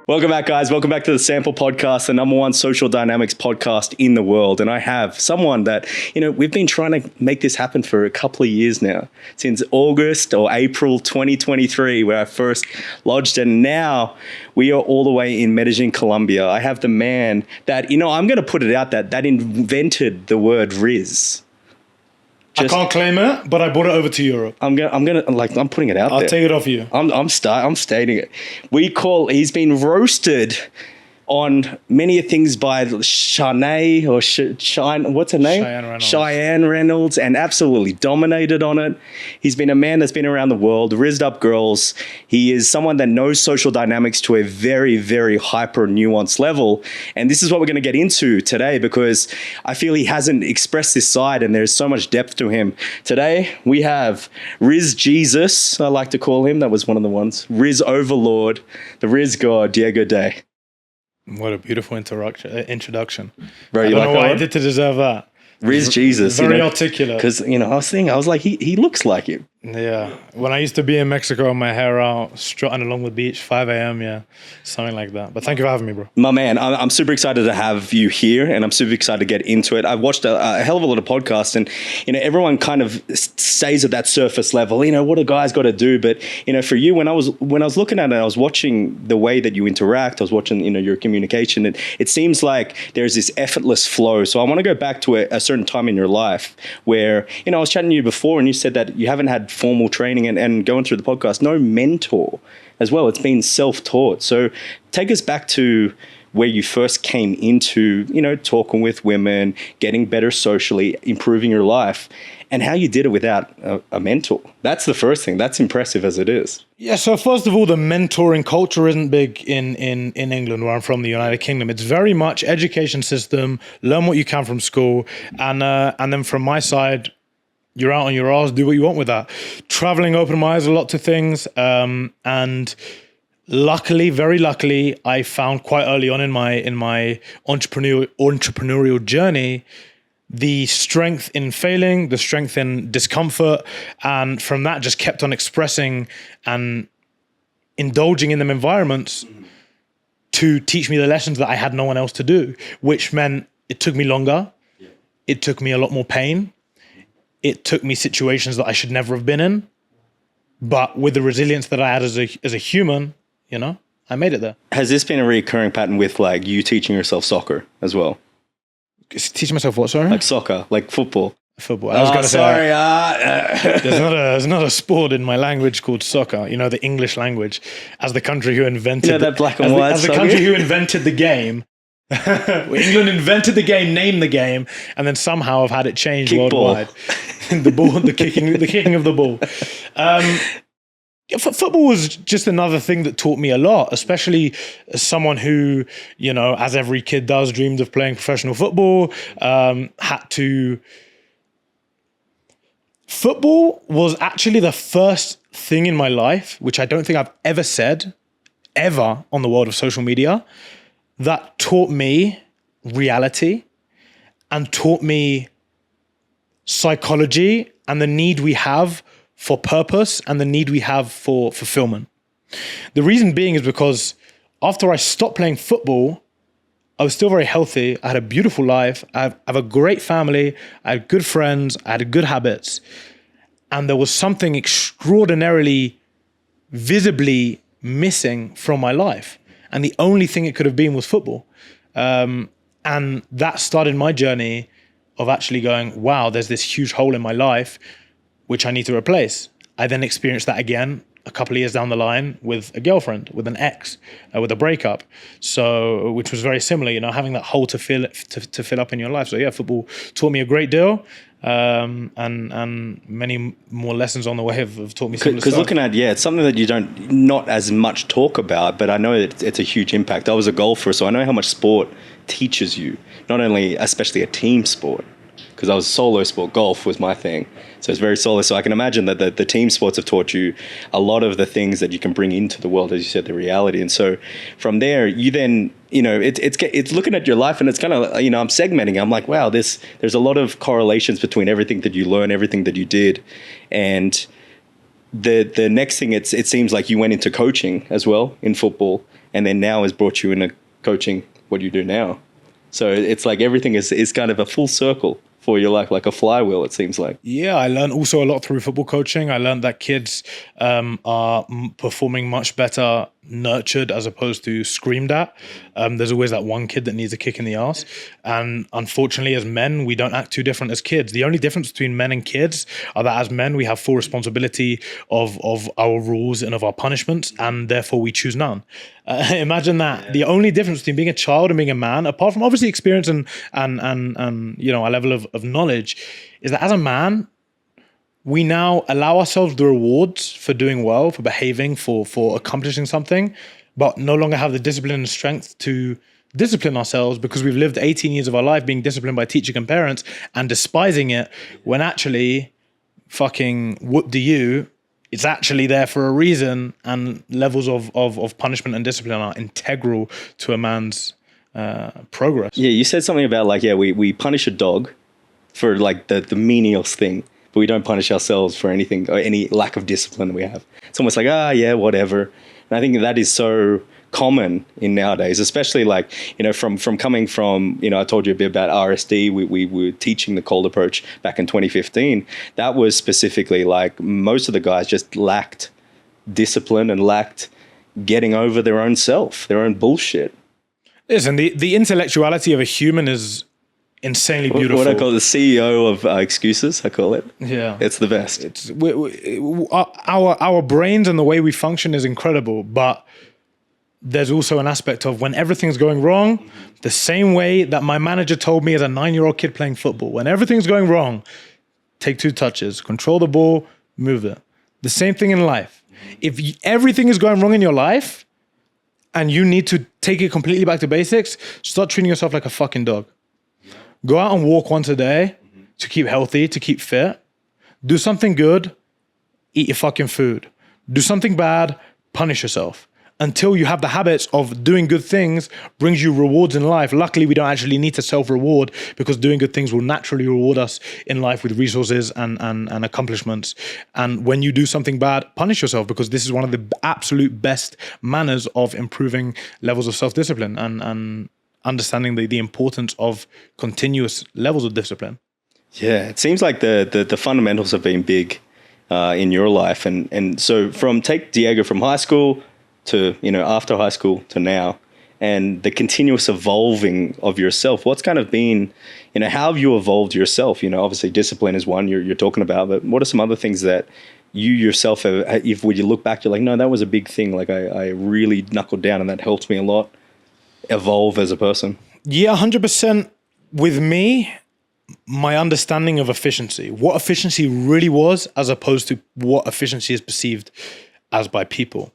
Welcome back, guys. Welcome back to the Sample Podcast, the number one social dynamics podcast in the world. And I have someone that, we've been trying to make this happen for a couple of years now, since August or April 2023, where I first lodged. And now we are all the way in Medellin, Colombia. I have the man that, I'm going to put it out that invented the word Rizz. I can't claim it, but I brought it over to Europe. I'm putting it out there. I'll take it off you. I'm stating it. He's been roasted on many things by Shanae or what's her name? Cheyenne Reynolds, and absolutely dominated on it. He's been a man that's been around the world, rizzed up girls. He is someone that knows social dynamics to a very, very hyper nuanced level. And this is what we're going to get into today, because I feel he hasn't expressed this side and there's so much depth to him. Today, we have Rizz Jesus, I like to call him. That was one of the ones. Rizz Overlord, the Rizz God, Diego Day. What a beautiful introduction. Bro, I don't know what I did to deserve that. Rizz Jesus. Very articulate. Because, I was like, he looks like him. Yeah. When I used to be in Mexico, my hair out, strutting along the beach, 5 a.m., yeah. Something like that. But thank you for having me, bro. My man, I'm super excited to have you here, and I'm super excited to get into it. I've watched a hell of a lot of podcasts, and, everyone kind of stays at that surface level, what a guy's got to do. But, for you, when I was looking at it, I was watching the way that you interact. I was watching, your communication, and it seems like there's this effortless flow. So I want to go back to a certain time in your life where, I was chatting to you before, and you said that you haven't had formal training, and going through the podcast, no mentor as well. It's been self-taught. So take us back to where you first came into, talking with women, getting better socially, improving your life, and how you did it without a mentor. That's the first thing. That's impressive as it is. Yeah, so first of all, the mentoring culture isn't big in England, where I'm from, the United Kingdom. It's very much education system, learn what you can from school, and then from my side, you're out on your arse, do what you want with that. Traveling opened my eyes a lot to things. And luckily, very luckily, I found quite early on in my entrepreneurial journey, the strength in failing, the strength in discomfort. And from that, just kept on expressing and indulging in them environments to teach me the lessons that I had no one else to do, which meant it took me longer. It took me a lot more pain. It took me situations that I should never have been in, but with the resilience that I had as a human, I made it there. Has this been a recurring pattern with like you teaching yourself soccer as well? Teaching myself what, sorry? Like soccer, like football. Football. I was going to say, there's not a sport in my language called soccer. The English language, as the country who invented that black and white. As the country who invented the game. England invented the game, named the game, and then somehow have had it changed worldwide. the kicking of the ball. Football was just another thing that taught me a lot, especially as someone who, as every kid does, dreamed of playing professional football. Football was actually the first thing in my life, which I don't think I've ever said, ever on the world of social media, that taught me reality and taught me psychology and the need we have for purpose and the need we have for fulfillment. The reason being is because after I stopped playing football, I was still very healthy. I had a beautiful life. I have a great family. I had good friends. I had good habits. And there was something extraordinarily, visibly missing from my life. And the only thing it could have been was football. And that started my journey of actually going, wow, there's this huge hole in my life, which I need to replace. I then experienced that again a couple of years down the line with a girlfriend, with an ex, with a breakup. So, which was very similar, having that hole to fill up in your life. So yeah, football taught me a great deal. And many more lessons on the way have taught me similar stuff. Because looking at, it's something that you not as much talk about, but I know that it's a huge impact. I was a golfer, so I know how much sport teaches you, not only, especially a team sport, because I was a solo sport. Golf was my thing. So it's very solo. So I can imagine that the team sports have taught you a lot of the things that you can bring into the world, as you said, the reality. And so from there, you then, it's looking at your life, and it's kind of, I'm segmenting. I'm like, wow, there's a lot of correlations between everything that you learn, everything that you did. And the next thing, it seems like you went into coaching as well in football. and then now has brought you into coaching what you do now. So it's like everything is kind of a full circle for your life, like a flywheel, it seems like. Yeah, I learned also a lot through football coaching. I learned that kids are performing much better nurtured as opposed to screamed at. There's always that one kid that needs a kick in the ass. And unfortunately, as men, we don't act too different as kids. The only difference between men and kids are that as men, we have full responsibility of our rules and of our punishments, and therefore we choose none. Imagine that. Yeah. The only difference between being a child and being a man, apart from obviously experience and you know, a level of knowledge, is that as a man, we now allow ourselves the rewards for doing well, for behaving, for accomplishing something, but no longer have the discipline and strength to discipline ourselves because we've lived 18 years of our life being disciplined by teachers and parents and despising it, when actually fucking whoop-de-you, it's actually there for a reason, and levels of punishment and discipline are integral to a man's progress. Yeah, you said something about like, we punish a dog for like the menial thing, but we don't punish ourselves for anything or any lack of discipline we have. It's almost like, yeah, whatever. And I think that is so common in nowadays, especially like, you know, from coming from, you know, I told you a bit about RSD. We were teaching the cold approach back in 2015. That was specifically like most of the guys just lacked discipline and lacked getting over their own self, their own bullshit. Listen, the intellectuality of a human is insanely beautiful. What I call the CEO of excuses, I call it. Yeah, it's the best. It's our brains and the way we function is incredible, but there's also an aspect of when everything's going wrong, the same way that my manager told me as a 9-year-old kid playing football, when everything's going wrong, take 2 touches, control the ball, move it. The same thing in life. If everything is going wrong in your life and you need to take it completely back to basics, start treating yourself like a fucking dog. Go out and walk once a day to keep healthy, to keep fit. Do something good, eat your fucking food. Do something bad, punish yourself. Until you have the habits of doing good things brings you rewards in life. Luckily, we don't actually need to self-reward because doing good things will naturally reward us in life with resources and accomplishments. And when you do something bad, punish yourself, because this is one of the absolute best manners of improving levels of self-discipline and understanding the importance of continuous levels of discipline. Yeah, it seems like the fundamentals have been big in your life. And so take Diego from high school to, you know, after high school to now, and the continuous evolving of yourself. What's kind of been, you know, how have you evolved yourself? You know, obviously discipline is one you're talking about, but what are some other things that you yourself, if when you look back, you're like, no, that was a big thing. Like I really knuckled down and that helped me a lot evolve as a person. Yeah, 100%. With me, my understanding of efficiency, what efficiency really was, as opposed to what efficiency is perceived as by people.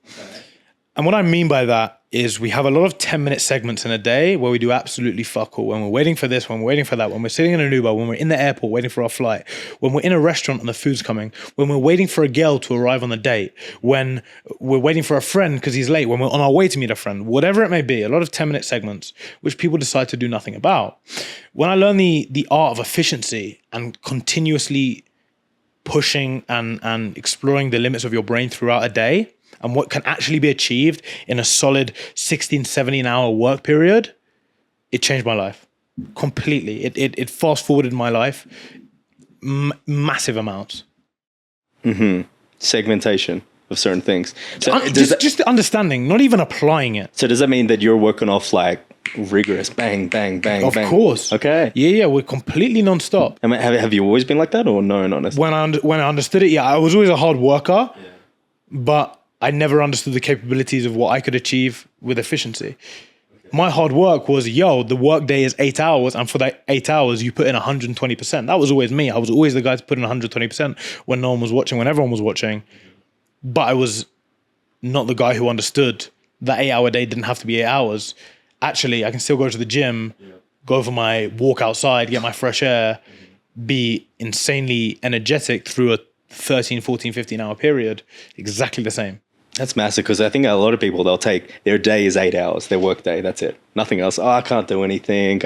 And what I mean by that is we have a lot of 10-minute segments in a day where we do absolutely fuck all. When we're waiting for this, when we're waiting for that, when we're sitting in an Uber, when we're in the airport waiting for our flight, when we're in a restaurant and the food's coming, when we're waiting for a girl to arrive on the date, when we're waiting for a friend because he's late, when we're on our way to meet a friend, whatever it may be, a lot of 10-minute segments, which people decide to do nothing about. When I learned the art of efficiency and continuously pushing and exploring the limits of your brain throughout a day, and what can actually be achieved in a solid 16, 17-hour work period, it changed my life completely. It fast-forwarded my life massive amounts. Mm-hmm. Segmentation of certain things. So just the understanding, not even applying it. So does that mean that you're working off like rigorous bang, bang, bang, of bang? Of course. Okay. Yeah, we're completely non-stop. I mean, have you always been like that, or no, not necessarily? When I understood it, yeah, I was always a hard worker, but I never understood the capabilities of what I could achieve with efficiency. My hard work was, the work day is 8 hours, and for that 8 hours, you put in 120%. That was always me. I was always the guy to put in 120% when no one was watching, when everyone was watching. But I was not the guy who understood that 8-hour day didn't have to be 8 hours. Actually, I can still go to the gym, go for my walk outside, get my fresh air, be insanely energetic through a 13, 14, 15-hour period, exactly the same. That's massive, because I think a lot of people, they'll take their day is 8 hours, their work day, that's it. Nothing else. I can't do anything.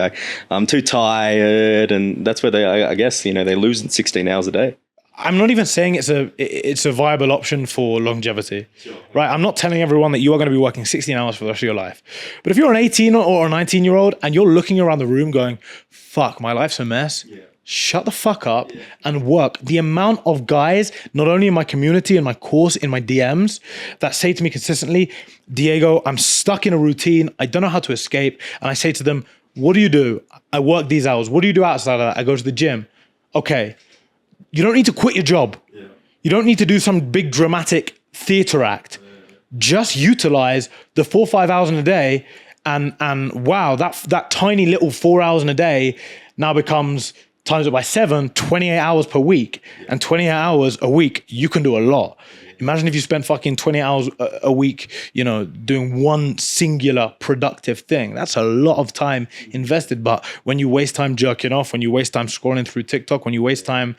I'm too tired. And that's where I guess, they lose 16 hours a day. I'm not even saying it's a viable option for longevity, right? I'm not telling everyone that you are going to be working 16 hours for the rest of your life. But if you're an 18 or a 19-year-old and you're looking around the room going, fuck, my life's a mess. Yeah. Shut the fuck up and work. The amount of guys, not only in my community, in my course, in my DMs, that say to me consistently, Diego, I'm stuck in a routine. I don't know how to escape. And I say to them, what do you do? I work these hours. What do you do outside of that? I go to the gym. Okay. You don't need to quit your job. Yeah. You don't need to do some big dramatic theater act. Just utilize the 4 or 5 hours in a day and wow, that tiny little 4 hours in a day now becomes times it by 7, 28 hours per week. And 28 hours a week, you can do a lot. Imagine if you spent fucking 20 hours a week, doing one singular productive thing. That's a lot of time invested. But when you waste time jerking off, when you waste time scrolling through TikTok, when you waste time,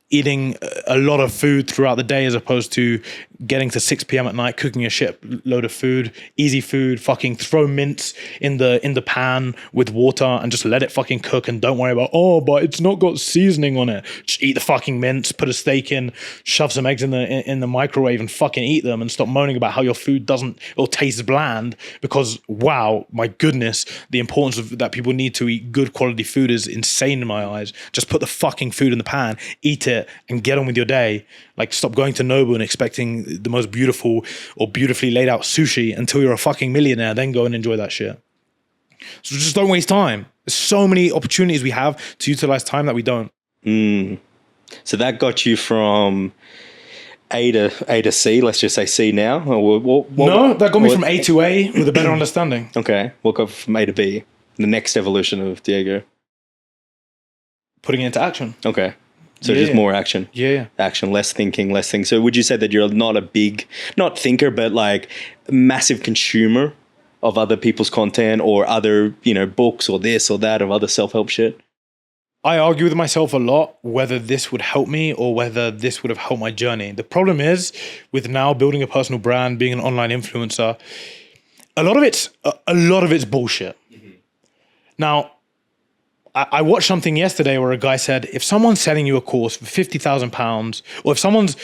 eating a lot of food throughout the day as opposed to getting to 6 p.m. at night, cooking a shit load of food, easy food, fucking throw mince in the pan with water and just let it fucking cook and don't worry about, but it's not got seasoning on it. Just eat the fucking mince, put a steak in, shove some eggs in the microwave and fucking eat them and stop moaning about how your food doesn't or tastes bland because, wow, my goodness, the importance of that people need to eat good quality food is insane in my eyes. Just put the fucking food in the pan, eat it, and get on with your day. Like, stop going to Nobu and expecting the most beautiful or beautifully laid out sushi until you're a fucking millionaire, then go and enjoy that shit. So just don't waste time. There's so many opportunities we have to utilize time that we don't. So that got you from A to C, let's just say C now? No, that got me from A to A with a better understanding. Okay, what got from A to B? The next evolution of Diego? Putting it into action. Okay. So just more action. Yeah. Action, less thinking, less things. So would you say that you're not a big, not thinker, but like massive consumer of other people's content or other, books or this or that or other self-help shit? I argue with myself a lot whether this would help me or whether this would have helped my journey. The problem is with now building a personal brand, being an online influencer, a lot of it's bullshit. Mm-hmm. Now, I watched something yesterday where a guy said, if someone's selling you a course for £50,000, or if someone's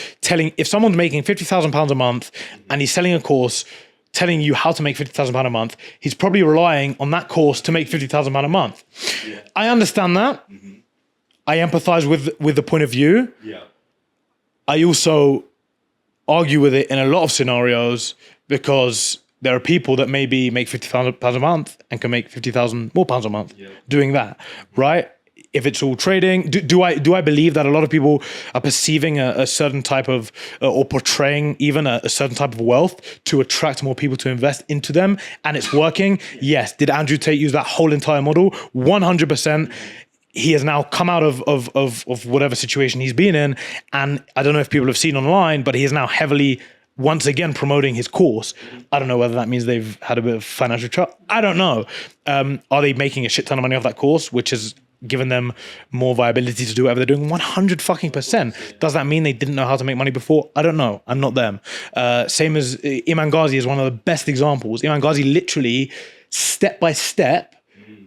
making £50,000 a month and he's selling a course telling you how to make £50,000 a month, he's probably relying on that course to make £50,000 a month. Yeah. I understand that. Mm-hmm. I empathize with the point of view. Yeah. I also argue with it in a lot of scenarios because there are people that maybe make £50,000 a month and can make £50,000 more pounds a month doing that, right? If it's all trading, do I believe that a lot of people are perceiving a certain type of, or portraying even a certain type of wealth to attract more people to invest into them and it's working? Yes. Did Andrew Tate use that whole entire model? 100%. He has now come out of whatever situation he's been in. And I don't know if people have seen online, but he is now heavily once again promoting his course. I don't know whether that means they've had a bit of financial trouble. I don't know. Are they making a shit ton of money off that course, which has given them more viability to do whatever they're doing? 100%. Does that mean they didn't know how to make money before? I don't know. I'm not them. Same as Iman Ghazi is one of the best examples. Iman Ghazi literally step by step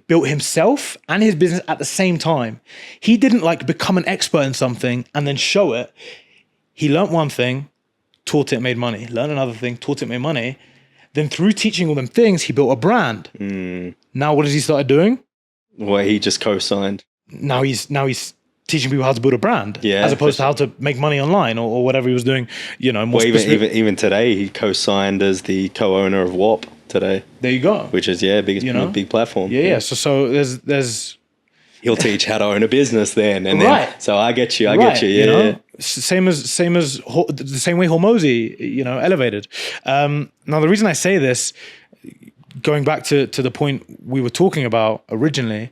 built himself and his business at the same time. He didn't become an expert in something and then show it. He learned one thing, taught it, made money. Learned another thing, taught it, made money. Then through teaching all them things, he built a brand. Now what has he started doing? Well, he just co-signed. Now he's teaching people how to build a brand, as opposed to how to make money online or whatever he was doing. More specific. Even today, he co-signed as the co-owner of WAP today. There you go. Which is big platform. Yeah. So there's. He'll teach how to own a business then, and then. So I get you. Yeah. Same as the same way Hormozi, elevated. Now the reason I say this, going back to the point we were talking about originally,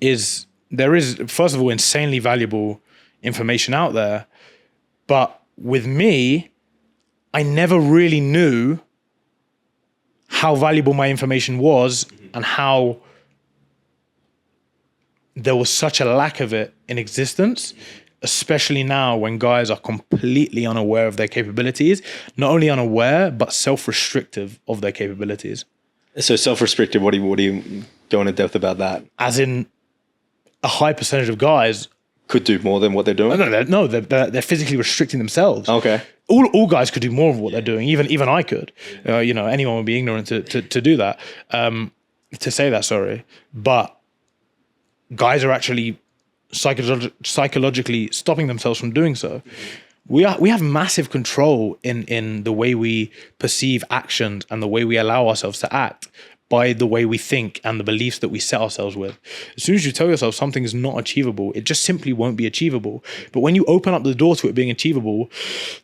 is there is, first of all, insanely valuable information out there. But with me, I never really knew how valuable my information was and how there was such a lack of it in existence, especially now when guys are completely unaware of their capabilities, not only unaware, but self-restrictive of their capabilities. So self-restrictive, what do you go into depth about that? As in, a high percentage of guys could do more than what they're doing? They're physically restricting themselves. Okay. All guys could do more of what they're doing. Even I could. Anyone would be ignorant to do that. To say that, sorry. But guys are actually psychologically stopping themselves from doing so. We have massive control in the way we perceive actions and the way we allow ourselves to act by the way we think and the beliefs that we set ourselves with. As soon as you tell yourself something is not achievable, it just simply won't be achievable. But when you open up the door to it being achievable,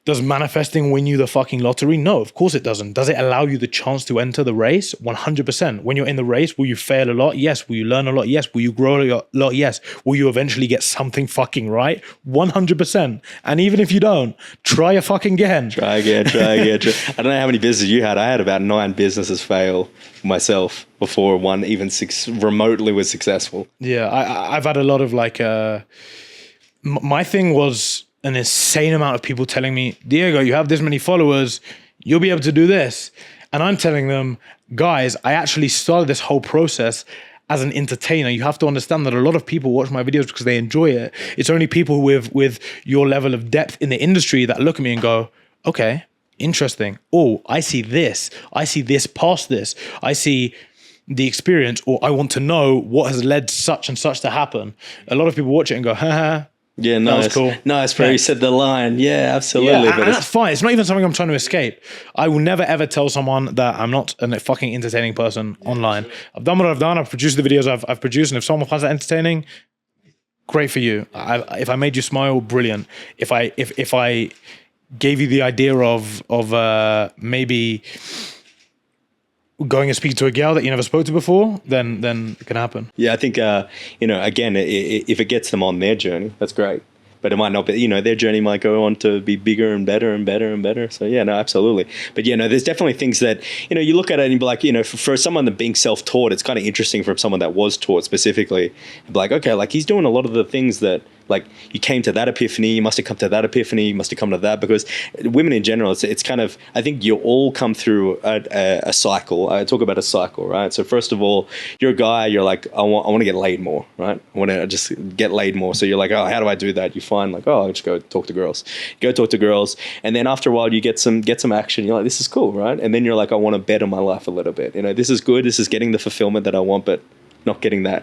does manifesting win you the fucking lottery? No, of course it doesn't. Does it allow you the chance to enter the race? 100%. When you're in the race, will you fail a lot? Yes. Will you learn a lot? Yes. Will you grow a lot? Yes. Will you eventually get something fucking right? 100%. And even if you don't, try again. Try again. I don't know how many businesses you had. I had about 9 businesses fail myself before one even remotely was successful. Yeah, I've had a lot of my thing was an insane amount of people telling me, Diego, you have this many followers, you'll be able to do this. And I'm telling them, guys, I actually started this whole process as an entertainer. You have to understand that a lot of people watch my videos because they enjoy it. It's only people with your level of depth in the industry that look at me and go, okay, interesting. Oh, I see this past this. I see the experience, or I want to know what has led such and such to happen. A lot of people watch it and go, haha. Yeah, nice. That was cool. Nice, bro. You said the line. Yeah, absolutely. Yeah, and that's fine. It's not even something I'm trying to escape. I will never ever tell someone that I'm not a fucking entertaining person online. I've done what I've done. I've produced the videos I've produced, and if someone finds that entertaining, great for you. If I made you smile, brilliant. If I gave you the idea of maybe going and speaking to a girl that you never spoke to before, then it can happen. Yeah, I think, again, if it gets them on their journey, that's great. But it might not be, their journey might go on to be bigger and better and better and better. So yeah, no, absolutely. But there's definitely things that, you look at it and be like, for someone that being self-taught, it's kind of interesting for someone that was taught specifically. Be like, okay, like he's doing a lot of the things that, like, you came to that epiphany, you must have come to that epiphany, you must have come to that, because women in general, it's kind of, I think you all come through a cycle. I talk about a cycle, right? So first of all, you're a guy, you're like, I want to get laid more, right? I want to just get laid more. So you're like, oh, how do I do that? You find like, oh, I'll just go talk to girls. Go talk to girls. And then after a while, you get some action. You're like, this is cool, right? And then you're like, I want to better my life a little bit. This is good. This is getting the fulfillment that I want, but not getting that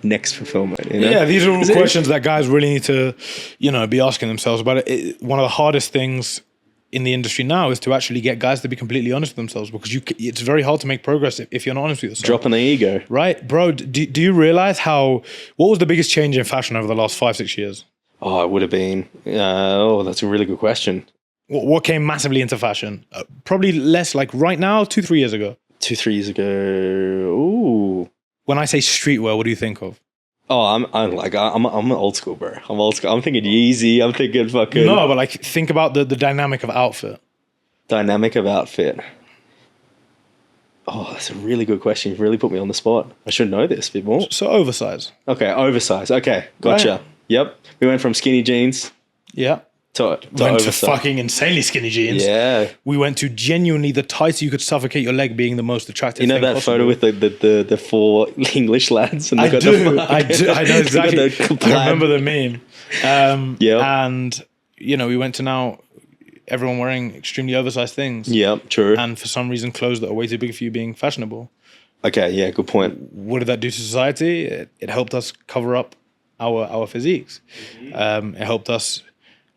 next fulfillment. Yeah, these are all questions that guys really need to, be asking themselves about it. One of the hardest things in the industry now is to actually get guys to be completely honest with themselves, because it's very hard to make progress if you're not honest with yourself. Dropping the ego. Right, bro. Do you realize what was the biggest change in fashion over the last 5-6 years? Oh, it would have been, that's a really good question. What came massively into fashion? Probably less like right now, 2-3 years ago. 2-3 years ago. Ooh. When I say streetwear, what do you think of? Oh, I'm old school, bro. I'm old school. I'm thinking Yeezy. I'm thinking fucking. No, but like think about the dynamic of outfit. Dynamic of outfit. Oh, that's a really good question. You've really put me on the spot. I should know this a bit more. So oversize. Okay, oversize. Okay, gotcha. Right. Yep. We went from skinny jeans. Yeah. To went oversize. To fucking insanely skinny jeans. Yeah. We went to genuinely the tighter you could suffocate your leg being the most attractive. You know thing that possible. photo with the 4 English lads? And I do. I know exactly. I remember the meme. Yeah. And we went to now everyone wearing extremely oversized things. Yeah, true. And for some reason, clothes that are way too big for you being fashionable. Okay. Yeah. Good point. What did that do to society? It helped us cover up our physiques. It helped us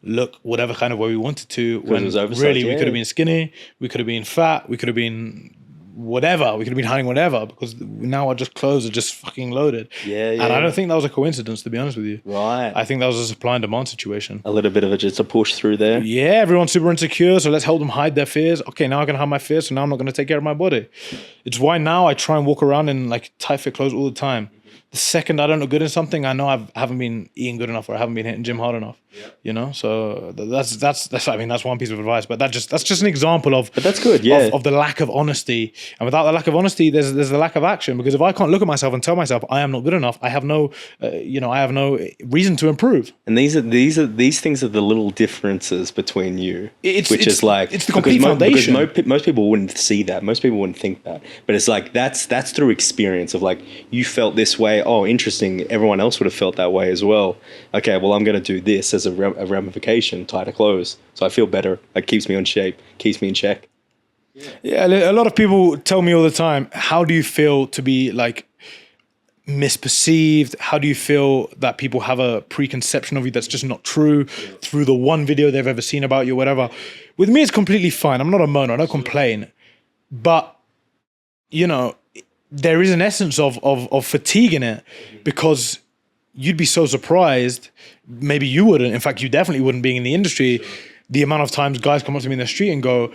look whatever kind of way we wanted to, when really we could have been skinny, we could have been fat, we could have been whatever, we could have been hiding whatever, because now our clothes are just fucking loaded. Yeah. And I don't think that was a coincidence, to be honest with you. Right. I think that was a supply and demand situation. A little bit of just a push through there. Yeah, everyone's super insecure, so let's help them hide their fears. Okay, now I can hide my fears, so now I'm not going to take care of my body. It's why now I try and walk around in like tight fit clothes all the time. The second I don't look good in something, I know I haven't been eating good enough, or I haven't been hitting gym hard enough. Yeah. So that's I mean, that's one piece of advice, but that's just an example of. But that's good, yeah. Of the lack of honesty, and without the lack of honesty, there's the lack of action. Because if I can't look at myself and tell myself I am not good enough, I have no, I have no reason to improve. And these things are the little differences between you, it's the complete foundation. Because most people wouldn't see that. Most people wouldn't think that. But it's like that's through experience of like you felt this this way. Oh, interesting. Everyone else would have felt that way as well. Okay, well, I'm going to do this as a ramification, tighter clothes. So I feel better. It keeps me on shape, keeps me in check. Yeah, a lot of people tell me all the time, how do you feel to be like misperceived? How do you feel that people have a preconception of you that's just not true through the one video they've ever seen about you, whatever? With me, it's completely fine. I'm not a moaner. I don't complain. But, you know, there is an essence of fatigue in it, because you'd be so surprised. Maybe you wouldn't. In fact, you definitely wouldn't, being in the industry. The amount of times guys come up to me in the street and go,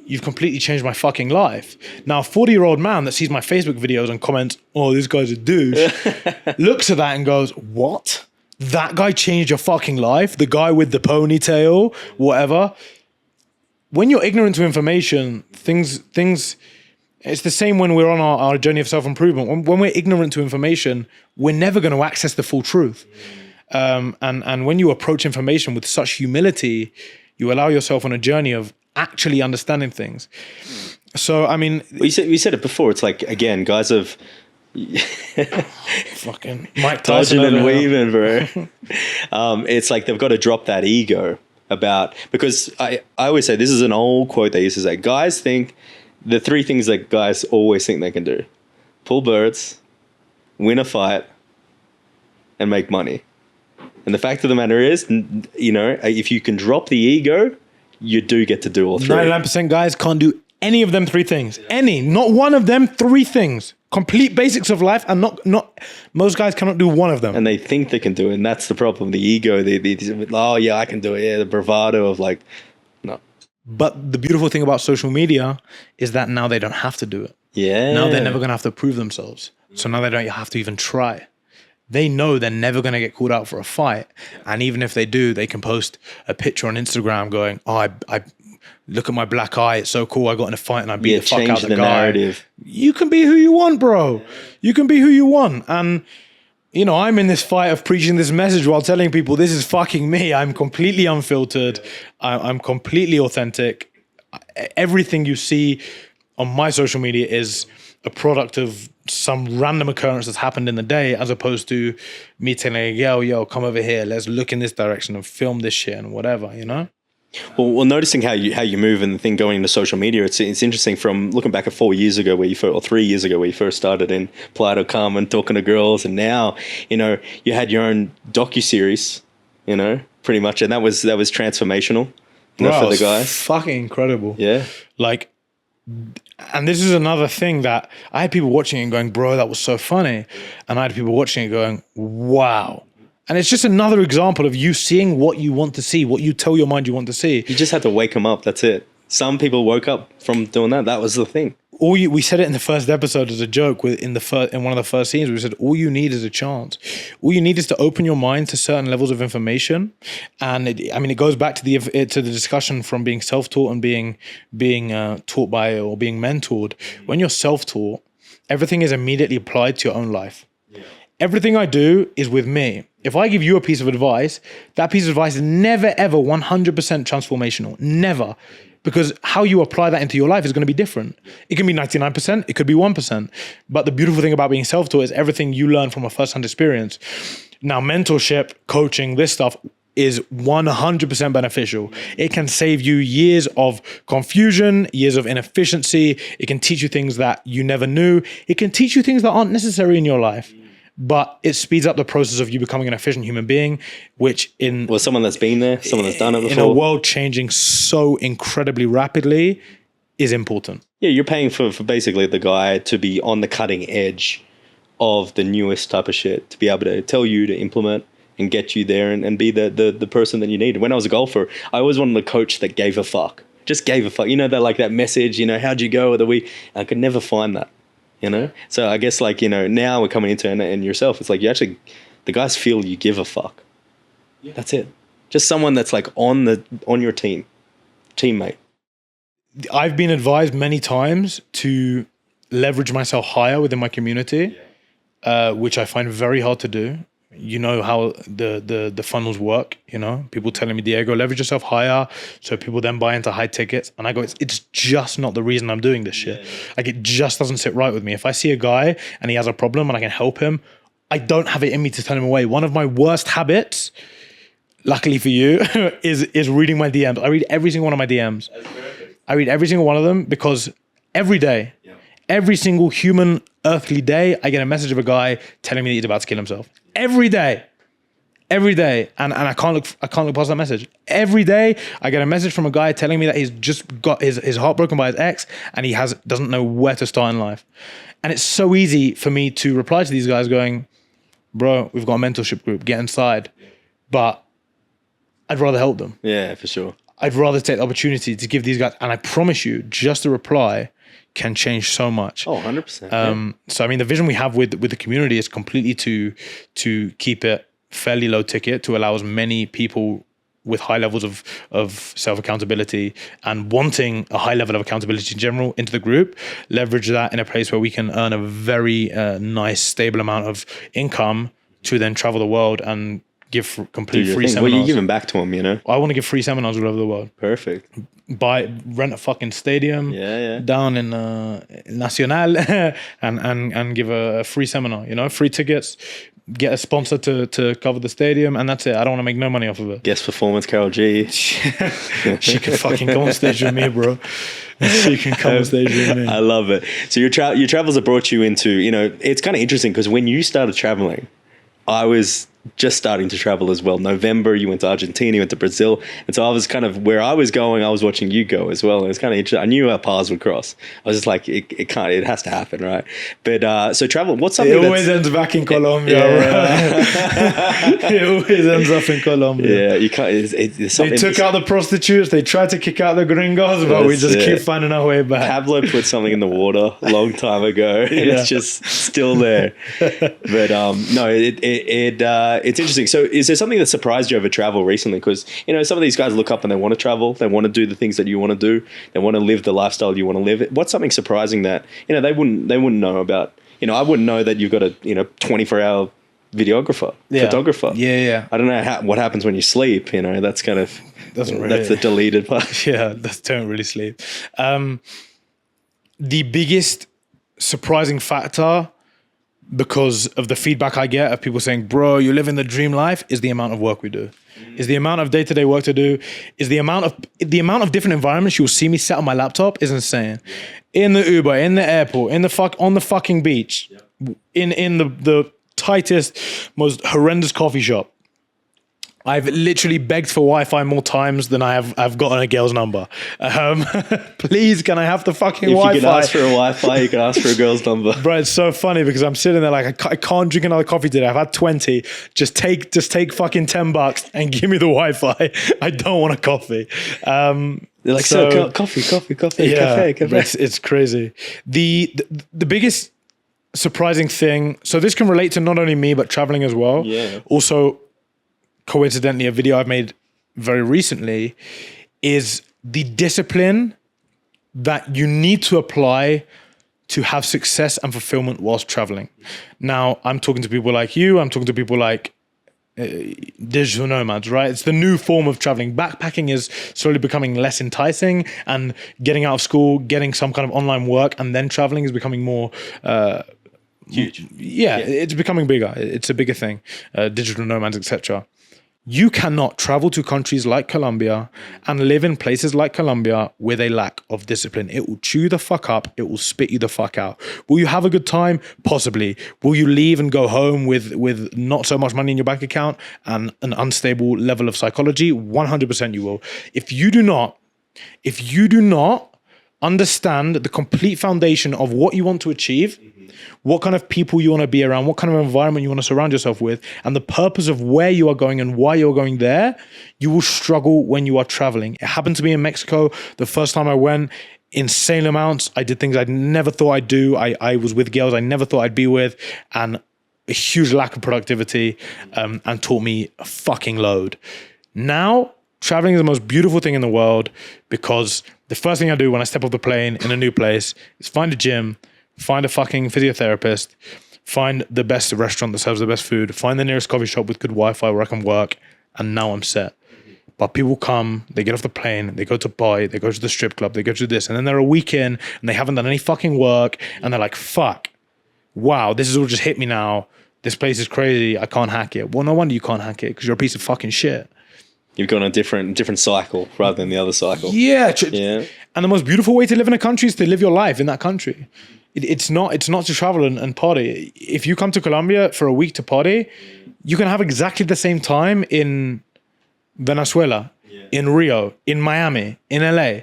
you've completely changed my fucking life. Now, a 40-year-old man that sees my Facebook videos and comments, oh, this guy's a douche, looks at that and goes, what? That guy changed your fucking life? The guy with the ponytail, whatever. When you're ignorant to information, things, it's the same when we're on our journey of self-improvement. When we're ignorant to information, we're never going to access the full truth. And when you approach information with such humility, you allow yourself on a journey of actually understanding things. So, I mean... Well, you said it before. It's like, again, guys have... fucking Mike Tyson and weaving, bro. It's like they've got to drop that ego about... Because I always say, this is an old quote they used to say, guys think... The three things that guys always think they can do: pull birds, win a fight, and make money. And the fact of the matter is, you know, if you can drop the ego, you do get to do all three. 99% guys can't do any of them three things. Not one of them three things. Complete basics of life, and not most guys cannot do one of them. And they think they can do it, and that's the problem. The ego, oh yeah, I can do it. Yeah, the bravado of like, no. But the beautiful thing about social media is that now they don't have to do it. Yeah. Now they're never going to have to prove themselves. So now they don't have to even try. They know they're never going to get called out for a fight. And even if they do, they can post a picture on Instagram going, oh, I look at my black eye. It's so cool. I got in a fight and I beat the fuck out of the guy. Narrative. You can be who you want, bro. You can be who you want. And, you know, I'm in this fight of preaching this message while telling people this is fucking me. I'm completely unfiltered. I'm completely authentic. Everything you see on my social media is a product of some random occurrence that's happened in the day, as opposed to me telling, yo, come over here. Let's look in this direction and film this shit and whatever, you know? Well, noticing how you move and the thing going into social media, it's interesting from looking back at 4 years ago or 3 years ago where you first started in Playa.com and talking to girls, and now, you know, you had your own docuseries, you know, pretty much, and that was transformational, you know, for the guys. Fucking incredible. Yeah. Like, and this is another thing that I had people watching it and going, bro, that was so funny. And I had people watching it going, wow. And it's just another example of you seeing what you want to see, what you tell your mind you want to see. You just had to wake them up. That's it. Some people woke up from doing that. That was the thing. We said it in the first episode as a joke in one of the first scenes. We said, all you need is a chance. All you need is to open your mind to certain levels of information. And it goes back to the discussion from being self-taught and being taught by or being mentored. When you're self-taught, everything is immediately applied to your own life. Yeah. Everything I do is with me. If I give you a piece of advice, that piece of advice is never, ever 100% transformational. Never. Because how you apply that into your life is going to be different. It can be 99%, it could be 1%. But the beautiful thing about being self-taught is everything you learn from a first-hand experience. Now, mentorship, coaching, this stuff is 100% beneficial. It can save you years of confusion, years of inefficiency. It can teach you things that you never knew. It can teach you things that aren't necessary in your life. But it speeds up the process of you becoming an efficient human being, which someone that's been there, someone that's done it before. In a world changing so incredibly rapidly is important. Yeah, you're paying for basically the guy to be on the cutting edge of the newest type of shit, to be able to tell you to implement and get you there and be the person that you need. When I was a golfer, I always wanted a coach that gave a fuck. Just gave a fuck. You know, that message, you know, how'd you go with the week? I could never find that. You know, so I guess like, you know, now we're coming into it and yourself. It's like the guys feel you give a fuck. Yeah. That's it. Just someone that's like on your teammate. I've been advised many times to leverage myself higher within my community, which I find very hard to do. You know how the funnels work, you know, people telling me, Diego, leverage yourself higher. So people then buy into high tickets. And I go, it's just not the reason I'm doing this shit. Like, it just doesn't sit right with me. If I see a guy and he has a problem and I can help him, I don't have it in me to turn him away. One of my worst habits, luckily for you, is reading my DMs. I read every single one of my DMs. I read every single one of them because every day, every single human earthly day, I get a message of a guy telling me that he's about to kill himself. Every day. And I can't look past that message. Every day I get a message from a guy telling me that he's just got his heart broken by his ex and he doesn't know where to start in life. And it's so easy for me to reply to these guys going, bro, we've got a mentorship group, get inside. But I'd rather help them. Yeah, for sure. I'd rather take the opportunity to give these guys, and I promise you, just a reply can change so much. Oh, 100%. So I mean, the vision we have with the community is completely to keep it fairly low ticket, to allow as many people with high levels of self-accountability and wanting a high level of accountability in general into the group, leverage that in a place where we can earn a very nice, stable amount of income to then travel the world and give complete free seminars. What are you giving back to them, you know? I want to give free seminars all over the world. Perfect. Rent a fucking stadium down in Nacional and give a free seminar, you know, free tickets, get a sponsor to cover the stadium, and that's it. I don't want to make no money off of it. Guest performance, Carol G. She can fucking come on stage with me, bro. She can come on stage with me. I love it. So your travels have brought you into, you know, it's kind of interesting because when you started traveling, I was just starting to travel as well. November, you went to Argentina, you went to Brazil. And so I was kind of where I was going, I was watching you go as well. And it was kind of interesting. I knew our paths would cross. I was just like, it has to happen, right? But so travel, what's something it always ends back in Colombia, right? It always ends up in Colombia. Yeah, you can't, it's they took out the prostitutes, they tried to kick out the gringos, but we just keep finding our way back. Pablo put something in the water a long time ago, and it's just still there. But no, it's interesting. So is there something that surprised you over travel recently? Because, you know, some of these guys look up and they want to travel. They want to do the things that you want to do. They want to live the lifestyle you want to live. What's something surprising that, you know, they wouldn't know about? You know, I wouldn't know that you've got a, 24-hour photographer. Yeah. I don't know what happens when you sleep. You know, that's kind of, that's the deleted part. Yeah, don't really sleep. The biggest surprising factor, because of the feedback I get of people saying, bro, you're living the dream life, is the amount of work we do. Is the amount of day-to-day work to do. Is the amount of different environments you'll see me set on my laptop is insane. In the Uber, in the airport, on the fucking beach, in the tightest, most horrendous coffee shop. I've literally begged for Wi-Fi more times than I've gotten a girl's number. Please, can I have the fucking Wi-Fi? If you can ask for a Wi-Fi, you can ask for a girl's number. Bro, it's so funny because I'm sitting there like, I can't drink another coffee today. I've had 20. Just take fucking $10 and give me the Wi-Fi. I don't want a coffee. They're like, so coffee, yeah, cafe. It's crazy. The biggest surprising thing, so this can relate to not only me, but traveling as well. Yeah. Also, coincidentally, a video I've made very recently is the discipline that you need to apply to have success and fulfillment whilst traveling. Now, I'm talking to people like you. I'm talking to people like digital nomads, right? It's the new form of traveling. Backpacking is slowly becoming less enticing, and getting out of school, getting some kind of online work, and then traveling is becoming more huge. Yeah, it's becoming bigger. It's a bigger thing. Digital nomads, etc. You cannot travel to countries like Colombia and live in places like Colombia with a lack of discipline. It will chew you the fuck up. It will spit you the fuck out. Will you have a good time? Possibly. Will you leave and go home with not so much money in your bank account and an unstable level of psychology? 100% you will. If you do not understand the complete foundation of what you want to achieve, what kind of people you want to be around, what kind of environment you want to surround yourself with, and the purpose of where you are going and why you're going there, you will struggle when you are traveling. It happened to me in Mexico. The first time I went, insane amounts. I did things I never thought I'd do. I was with girls I never thought I'd be with, and a huge lack of productivity, and taught me a fucking load. Now, traveling is the most beautiful thing in the world, because the first thing I do when I step off the plane in a new place is find a gym, find a fucking physiotherapist, find the best restaurant that serves the best food, find the nearest coffee shop with good Wi-Fi where I can work, and now I'm set. But people come, they get off the plane, they go to buy, they go to the strip club, they go to this, and then they're a week in and they haven't done any fucking work, and they're like, fuck, wow, this has all just hit me now. this place is crazy, I can't hack it. Well, no wonder you can't hack it, because you're a piece of fucking shit. You've gone a different cycle rather than the other cycle. Yeah. Yeah. And the most beautiful way to live in a country is to live your life in that country. It's not to travel and party. If you come to Colombia for a week to party, you can have exactly the same time in Venezuela, in Rio, in Miami, in LA.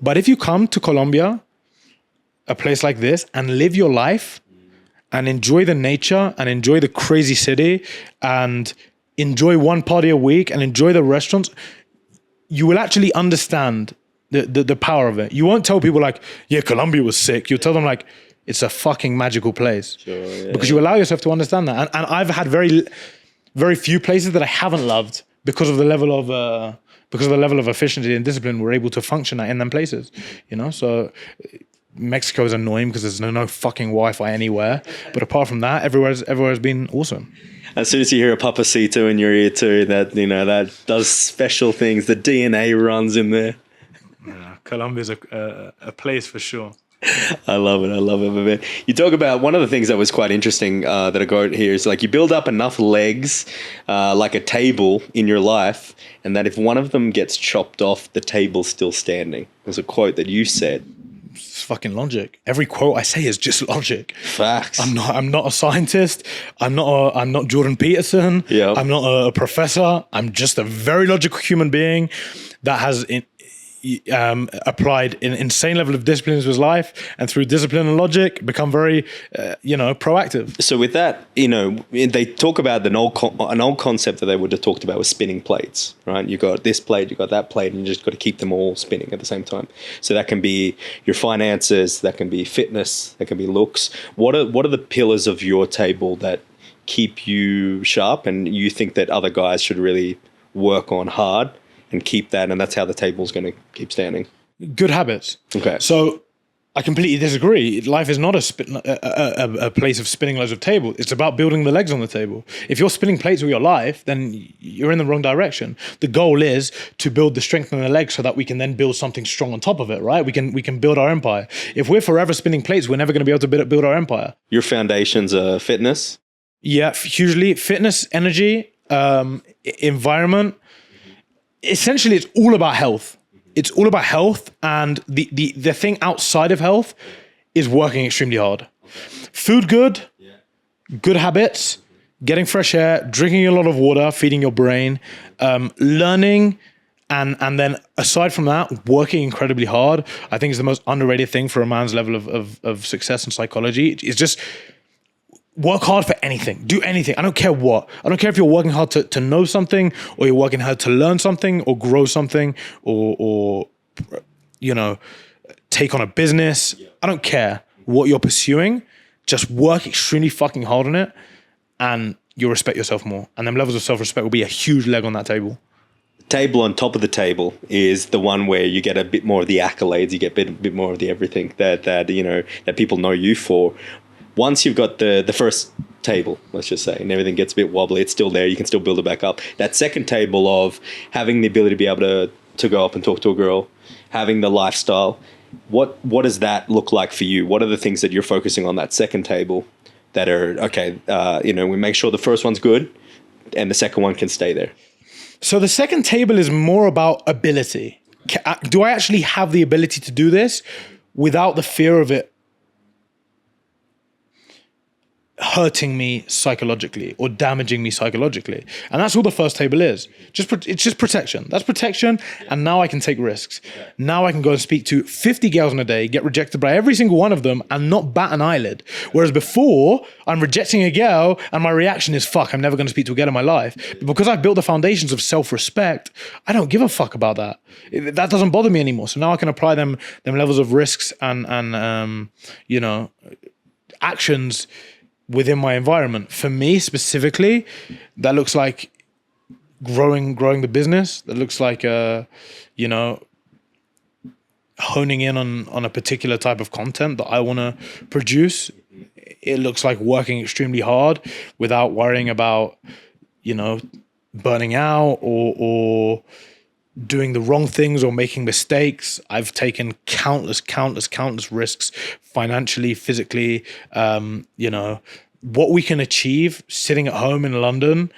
But if you come to Colombia, a place like this, and live your life and enjoy the nature and enjoy the crazy city and enjoy one party a week and enjoy the restaurants, you will actually understand the power of it. You won't tell people like, yeah, Colombia was sick. You'll tell them like, it's a fucking magical place. Sure, yeah. Because you allow yourself to understand that. And I've had very, very few places that I haven't loved because of the level of efficiency and discipline we're able to function at in them places. You know, so Mexico is annoying because there's no fucking Wi-Fi anywhere. But apart from that, everywhere's been awesome. As soon as you hear a Papacito in your ear too, that, you know, that does special things. The DNA runs in there. Yeah, Colombia's a place for sure. I love it. Man. You talk about one of the things that was quite interesting that I got here is like you build up enough legs, like a table in your life, and that if one of them gets chopped off, the table's still standing. It was a quote that you said. It's fucking logic. Every quote I say is just logic. Facts. I'm not a scientist. I'm not Jordan Peterson. Yeah. I'm not a professor. I'm just a very logical human being that has applied an insane level of discipline to his life, and through discipline and logic become very proactive. So with that, you know, they talk about an old concept that they would have talked about was spinning plates, right? You got this plate, you got that plate, and you just got to keep them all spinning at the same time. So that can be your finances, that can be fitness, that can be looks. What are the pillars of your table that keep you sharp and you think that other guys should really work on hard and keep that, and that's how the table's going to keep standing? Good habits. Okay. So I completely disagree. Life is not a place of spinning loads of tables. It's about building the legs on the table. If you're spinning plates with your life, then you're in the wrong direction. The goal is to build the strength in the legs so that we can then build something strong on top of it, right? We can build our empire. If we're forever spinning plates, we're never going to be able to build our empire. Your foundation's fitness? Yeah, hugely. Fitness, energy, environment. Essentially, it's all about health. It's all about health, and the thing outside of health is working extremely hard. Food good, good habits, getting fresh air, drinking a lot of water, feeding your brain, learning, and then aside from that, working incredibly hard. I think is the most underrated thing for a man's level of success in psychology. It's just work hard for anything. Do anything. I don't care what. I don't care if you're working hard to know something, or you're working hard to learn something, or grow something, or you know, take on a business. I don't care what you're pursuing. Just work extremely fucking hard on it, and you'll respect yourself more. And them levels of self-respect will be a huge leg on that table. Table on top of the table is the one where you get a bit more of the accolades. You get a bit more of the everything that you know that people know you for. Once you've got the first table, let's just say, and everything gets a bit wobbly, it's still there. You can still build it back up. That second table of having the ability to be able to go up and talk to a girl, having the lifestyle, what does that look like for you? What are the things that you're focusing on that second table that are, okay, we make sure the first one's good and the second one can stay there? So the second table is more about ability. Do I actually have the ability to do this without the fear of it hurting me psychologically or damaging me psychologically? And that's all the first table is. It's just protection. That's protection. And now I can take risks. Now I can go and speak to 50 girls in a day, get rejected by every single one of them, and not bat an eyelid. Whereas before, I'm rejecting a girl and my reaction is, fuck, I'm never going to speak to a girl in my life. But because I've built the foundations of self-respect, I don't give a fuck about that. That doesn't bother me anymore. So now I can apply them levels of risks and actions within my environment. For me specifically, that looks like growing the business. That looks like honing in on a particular type of content that I want to produce. It looks like working extremely hard without worrying about burning out or doing the wrong things or making mistakes. I've taken countless risks financially, physically, what we can achieve sitting at home in London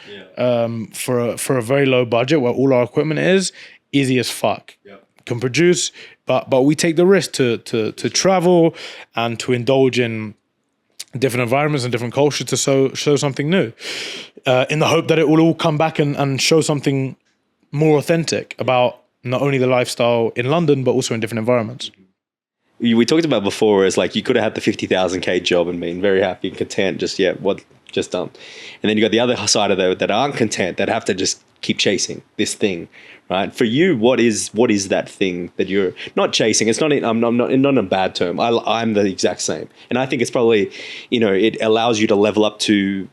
for a very low budget where all our equipment is easy as fuck. Can produce, but we take the risk to travel and to indulge in different environments and different cultures to show something new, in the hope that it will all come back and show something more authentic about not only the lifestyle in London but also in different environments. We talked about before is like you could have had the 50,000K job and been very happy and content, just done. And then you got the other side of that aren't content, that have to just keep chasing this thing, right? For you, what is that thing that you're not chasing? It's not I'm not in a bad term. I'm the exact same, and I think it's probably, it allows you to level up to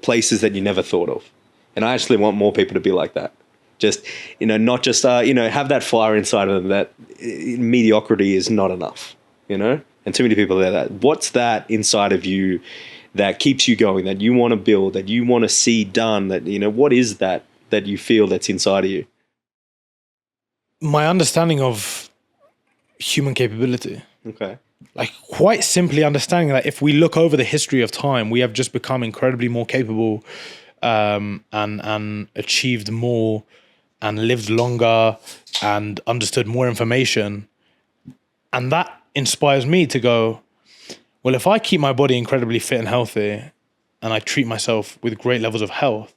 places that you never thought of. And I actually want more people to be like that. Just, not just, have that fire inside of them that mediocrity is not enough, and too many people are that. What's that inside of you that keeps you going, that you want to build, that you want to see done, that, what is that you feel that's inside of you? My understanding of human capability. Okay. Like, quite simply understanding that if we look over the history of time, we have just become incredibly more capable, and achieved more and lived longer and understood more information. And that inspires me to go, well, if I keep my body incredibly fit and healthy and I treat myself with great levels of health,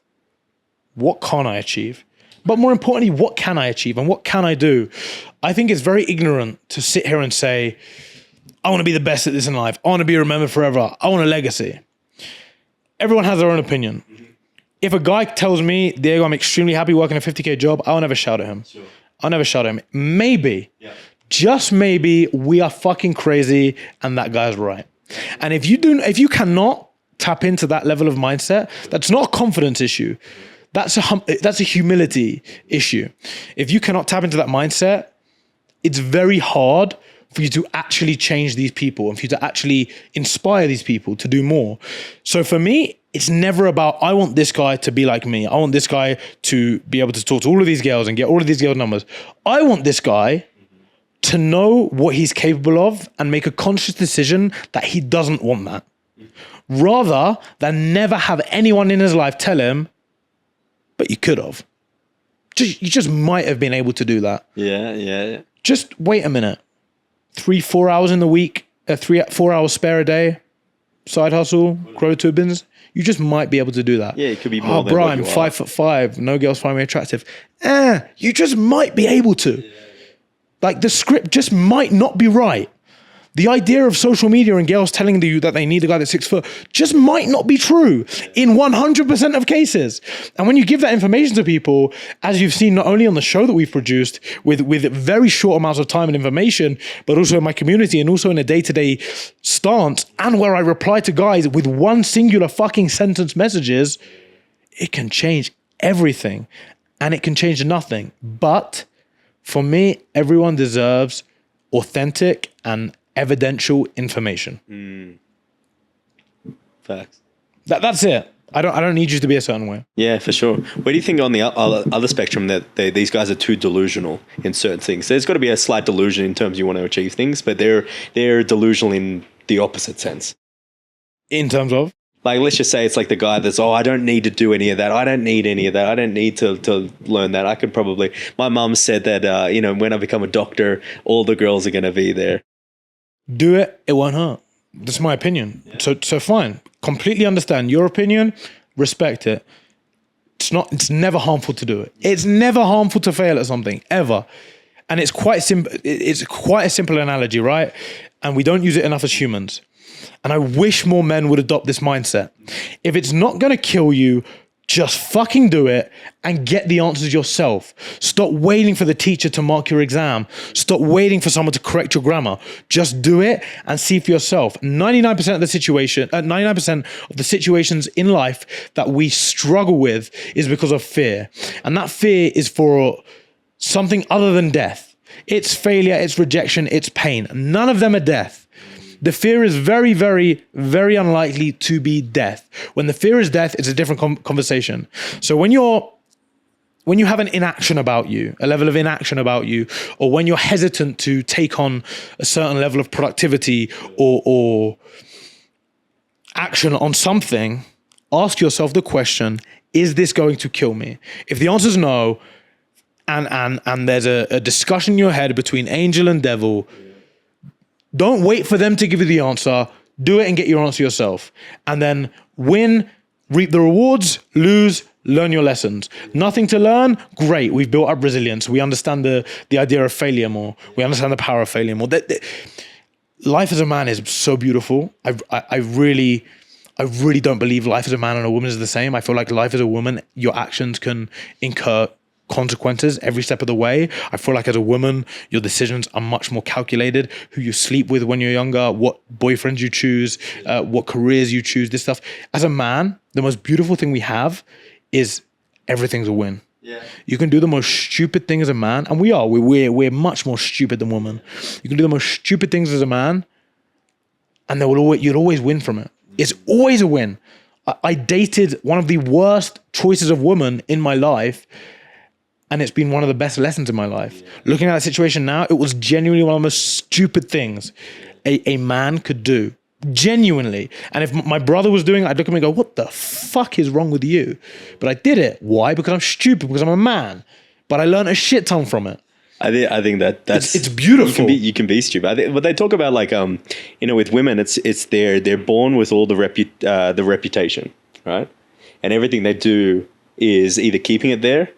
what can't I achieve? But more importantly, what can I achieve and what can I do? I think it's very ignorant to sit here and say, I want to be the best at this in life. I want to be remembered forever. I want a legacy. Everyone has their own opinion. If a guy tells me, Diego, I'm extremely happy working a 50K job, I'll never shout at him. Sure. I'll never shout at him. Maybe, just maybe, we are fucking crazy and that guy's right. And if you cannot tap into that level of mindset, that's not a confidence issue. That's a humility issue. If you cannot tap into that mindset, it's very hard for you to actually change these people and for you to actually inspire these people to do more. So for me, it's never about, I want this guy to be like me. I want this guy to be able to talk to all of these girls and get all of these girl numbers. I want this guy to know what he's capable of and make a conscious decision that he doesn't want that. Rather than never have anyone in his life tell him, but you could have. You just might have been able to do that. Yeah. Just wait a minute. 3-4 hours in the week, 4 hours spare a day, side hustle, grow to a business. You just might be able to do that. Yeah, it could be more than bro, what I'm you 5'5", no girls find me attractive. You just might be able to. Like, the script just might not be right. The idea of social media and girls telling you that they need a guy that's 6 foot just might not be true in 100% of cases. And when you give that information to people, as you've seen not only on the show that we've produced with very short amounts of time and information, but also in my community and also in a day-to-day stance, and where I reply to guys with one singular fucking sentence messages, it can change everything and it can change nothing. But for me, everyone deserves authentic and evidential information. Facts. That's it. I don't need you to be a certain way. Yeah, for sure. Where do you think on the other spectrum that these guys are too delusional in certain things? There's got to be a slight delusion in terms you want to achieve things, but they're delusional in the opposite sense. In terms of? Like, let's just say it's like the guy that's, I don't need to do any of that. I don't need any of that. I don't need to learn that. I could probably, my mum said that, when I become a doctor, all the girls are going to be there. Do it. It won't hurt. That's my opinion. Yeah. So fine. Completely understand your opinion. Respect it. It's never harmful to do it. It's never harmful to fail at something, ever. And it's quite simple. It's quite a simple analogy, right? And we don't use it enough as humans. And I wish more men would adopt this mindset. If it's not going to kill you, just fucking do it and get the answers yourself. Stop waiting for the teacher to mark your exam. Stop waiting for someone to correct your grammar. Just do it and see for yourself. 99% of the situations in life that we struggle with is because of fear. And that fear is for something other than death. It's failure, it's rejection, it's pain. None of them are death. The fear is very, very, very unlikely to be death. When the fear is death, it's a different conversation. So when you have an inaction about you, a level of inaction about you, or when you're hesitant to take on a certain level of productivity or action on something, ask yourself the question, is this going to kill me? If the answer is no, and there's a discussion in your head between angel and devil, don't wait for them to give you the answer. Do it and get your answer yourself. And then win, reap the rewards, lose, learn your lessons. Nothing to learn? Great. We've built up resilience. We understand the idea of failure more. We understand the power of failure more. Life as a man is so beautiful. I really don't believe life as a man and a woman is the same. I feel like life as a woman, your actions can incur consequences every step of the way. I feel like as a woman, your decisions are much more calculated. Who you sleep with when you're younger, what boyfriends you choose, what careers you choose, this stuff. As a man, the most beautiful thing we have is everything's a win. Yeah. You can do the most stupid thing as a man, and we're much more stupid than women. You can do the most stupid things as a man, and you'll always win from it. It's always a win. I dated one of the worst choices of woman in my life, and it's been one of the best lessons in my life. Yeah. Looking at that situation now, it was genuinely one of the most stupid things a man could do. Genuinely. And if my brother was doing it, I'd look at him and go, what the fuck is wrong with you? But I did it. Why? Because I'm stupid, because I'm a man. But I learned a shit ton from it. I think that's it's beautiful. You can be stupid. I think, but they talk about like with women, it's they're born with all the reputation, right? And everything they do is either keeping it there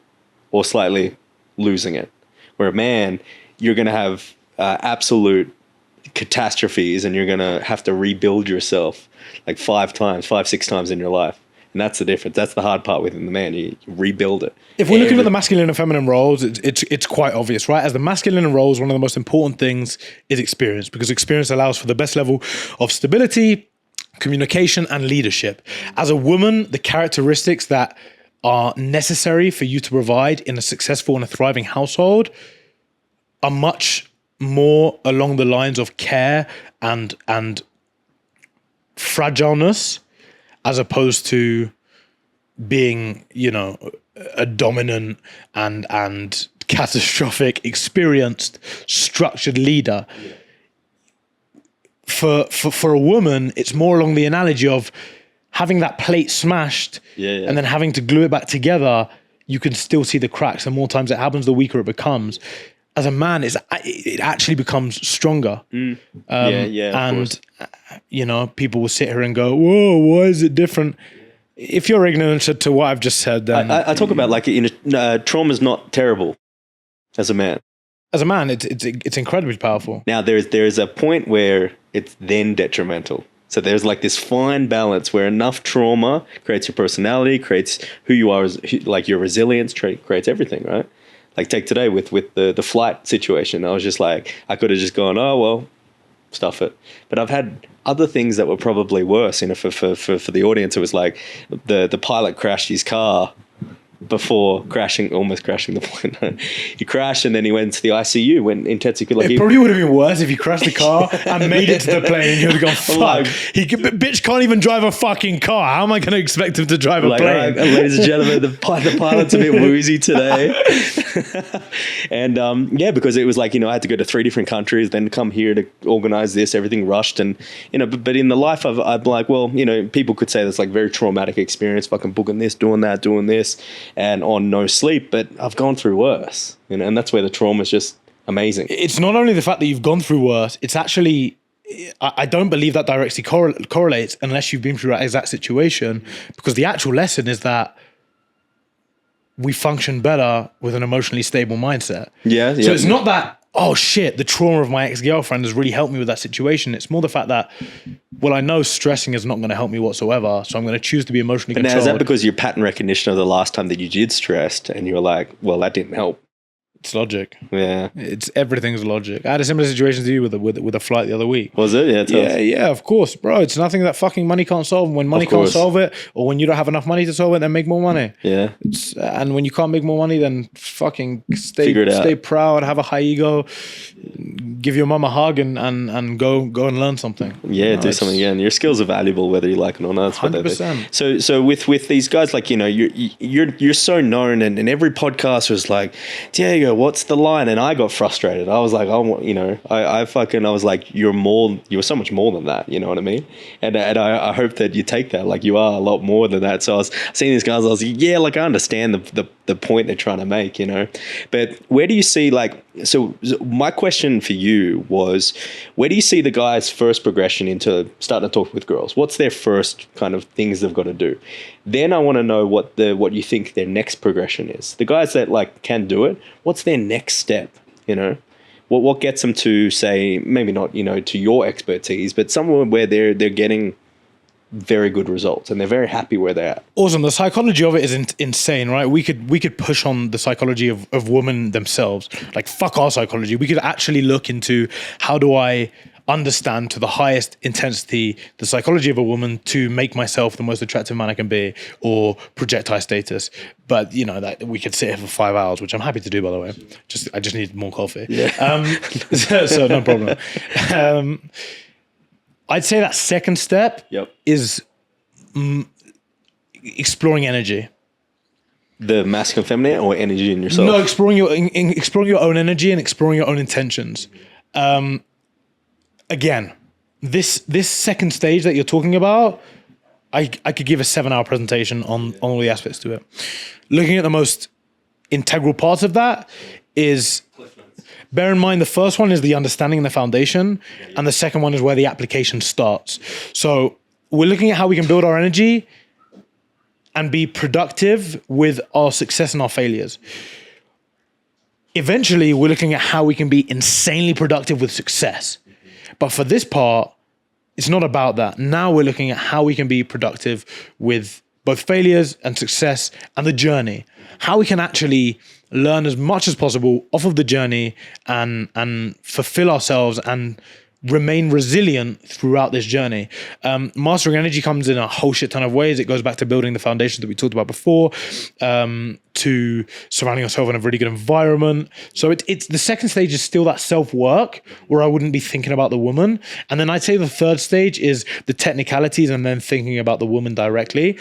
or slightly losing it. Where a man, you're gonna have absolute catastrophes, and you're gonna have to rebuild yourself like 6 times in your life. And that's the difference. That's the hard part within the man. You rebuild it. If we're looking at the masculine and feminine roles, it's quite obvious, right? As the masculine roles, one of the most important things is experience, because experience allows for the best level of stability, communication, and leadership. As a woman, the characteristics that are necessary for you to provide in a successful and a thriving household are much more along the lines of care and fragileness, as opposed to being, a dominant and catastrophic, experienced, structured leader. For a woman, it's more along the analogy of having that plate smashed and then having to glue it back together. You can still see the cracks, and more times it happens, the weaker it becomes. As a man, it actually becomes stronger. And people will sit here and go, whoa, why is it different? If you're ignorant to what I've just said, then I talk about like trauma's not terrible as a man. As a man, it's incredibly powerful. Now there's a point where it's then detrimental. So there's like this fine balance where enough trauma creates your personality, creates who you are, like your resilience, creates everything, right? Like take today with the flight situation. I was just like, I could have just gone, oh, well, stuff it. But I've had other things that were probably worse. For the audience, it was like the pilot crashed his car before almost crashing the plane. He crashed and then he went to the ICU, went intensive. Like it probably would have been worse if he crashed the car and made it to the plane and he would have gone, fuck, bitch can't even drive a fucking car. How am I going to expect him to drive a plane? Ladies and gentlemen, the pilot's a bit woozy today. And because it was like, I had to go to 3 different countries, then come here to organize this, everything rushed. And, but in the life I'm like, well, people could say that's like very traumatic experience, fucking booking this, doing that, doing this, and on no sleep, but I've gone through worse, and that's where the trauma is just amazing. It's not only the fact that you've gone through worse, it's actually, I don't believe that directly correlates unless you've been through that exact situation, because the actual lesson is that we function better with an emotionally stable mindset. Yeah. So it's not that, oh shit, the trauma of my ex-girlfriend has really helped me with that situation. It's more the fact that, well, I know stressing is not going to help me whatsoever, so I'm going to choose to be emotionally controlled. Now, is that because your pattern recognition of the last time that you did stressed and you were like, well, that didn't help? It's logic. Yeah. Everything's logic. I had a similar situation to you with a flight the other week. Was it? Yeah, of course, bro. It's nothing that fucking money can't solve. When money can't solve it, or when you don't have enough money to solve it, then make more money. Yeah. And when you can't make more money, then fucking stay proud, have a high ego, give your mum a hug and go and learn something. Yeah, do something again. Your skills are valuable whether you like it or not. 100%. So with these guys, like, you know, you're so known, and every podcast was like, Diego, what's the line? And I got frustrated. I was like, I was like, you're so much more than that. You know what I mean? And I hope that you take that. Like, you are a lot more than that. So I was seeing these guys, I was like, yeah, like, I understand the point they're trying to make, you know, but where do you see, like, so my question for you was, where do you see the guys' first progression into starting to talk with girls? What's their first kind of things they've got to do? Then I want to know what you think their next progression is. The guys that, like, can do it, what's their next step, you know? What gets them to, say, maybe not, you know, to your expertise, but somewhere where they're getting very good results and they're very happy where they're at. Awesome. The psychology of it is insane, right? We could push on the psychology of women themselves. Like, fuck our psychology. We could actually look into, how do I understand to the highest intensity the psychology of a woman to make myself the most attractive man I can be, or project high status. But, you know, that we could sit here for 5 hours, which I'm happy to do, by the way. I just need more coffee. Yeah. So no problem. I'd say that second step is exploring energy. The masculine, feminine, or energy in yourself? No, exploring your own energy and exploring your own intentions. Again, this second stage that you're talking about, I could give a 7-hour presentation on all the aspects to it. Looking at the most integral parts of that is, bear in mind, the first one is the understanding and the foundation, and the second one is where the application starts. So we're looking at how we can build our energy and be productive with our success and our failures. Eventually, we're looking at how we can be insanely productive with success. But for this part, it's not about that. Now we're looking at how we can be productive with both failures and success and the journey. How we can actually learn as much as possible off of the journey and fulfill ourselves and remain resilient throughout this journey. Mastering energy comes in a whole shit ton of ways. It goes back to building the foundations that we talked about before, to surrounding yourself in a really good environment. So it's the second stage is still that self-work where I wouldn't be thinking about the woman. And then I'd say the third stage is the technicalities and then thinking about the woman directly.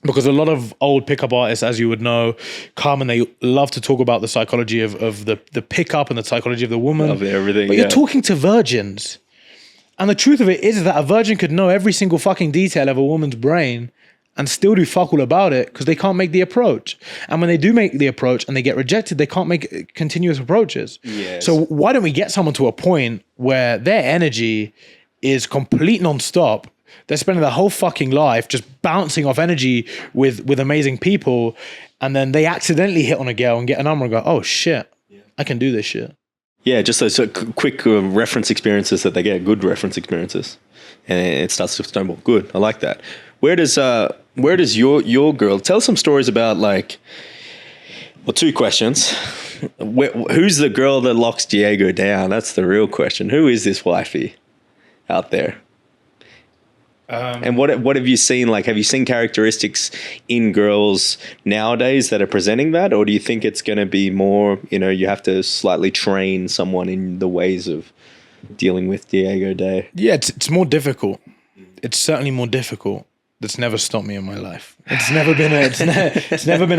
Because a lot of old pickup artists, as you would know, come and they love to talk about the psychology of the pickup and the psychology of the woman. Of everything, but you're talking to virgins. And the truth of it is that a virgin could know every single fucking detail of a woman's brain and still do fuck all about it because they can't make the approach. And when they do make the approach and they get rejected, they can't make continuous approaches. Yes. So why don't we get someone to a point where their energy is complete nonstop? They're spending their whole fucking life just bouncing off energy with amazing people, and then they accidentally hit on a girl and get a number and go, oh shit, I can do this shit. Yeah, just those quick reference experiences that they get, good reference experiences, and it starts to snowball. Good, I like that. Where does your girl, tell some stories about, like, well, 2 questions. Who's the girl that locks Diego down? That's the real question. Who is this wifey out there? And what have you seen? Like, have you seen characteristics in girls nowadays that are presenting that? Or do you think it's going to be more, you know, you have to slightly train someone in the ways of dealing with Diego Day? Yeah, it's more difficult. It's certainly more difficult. That's never stopped me in my life. It's never been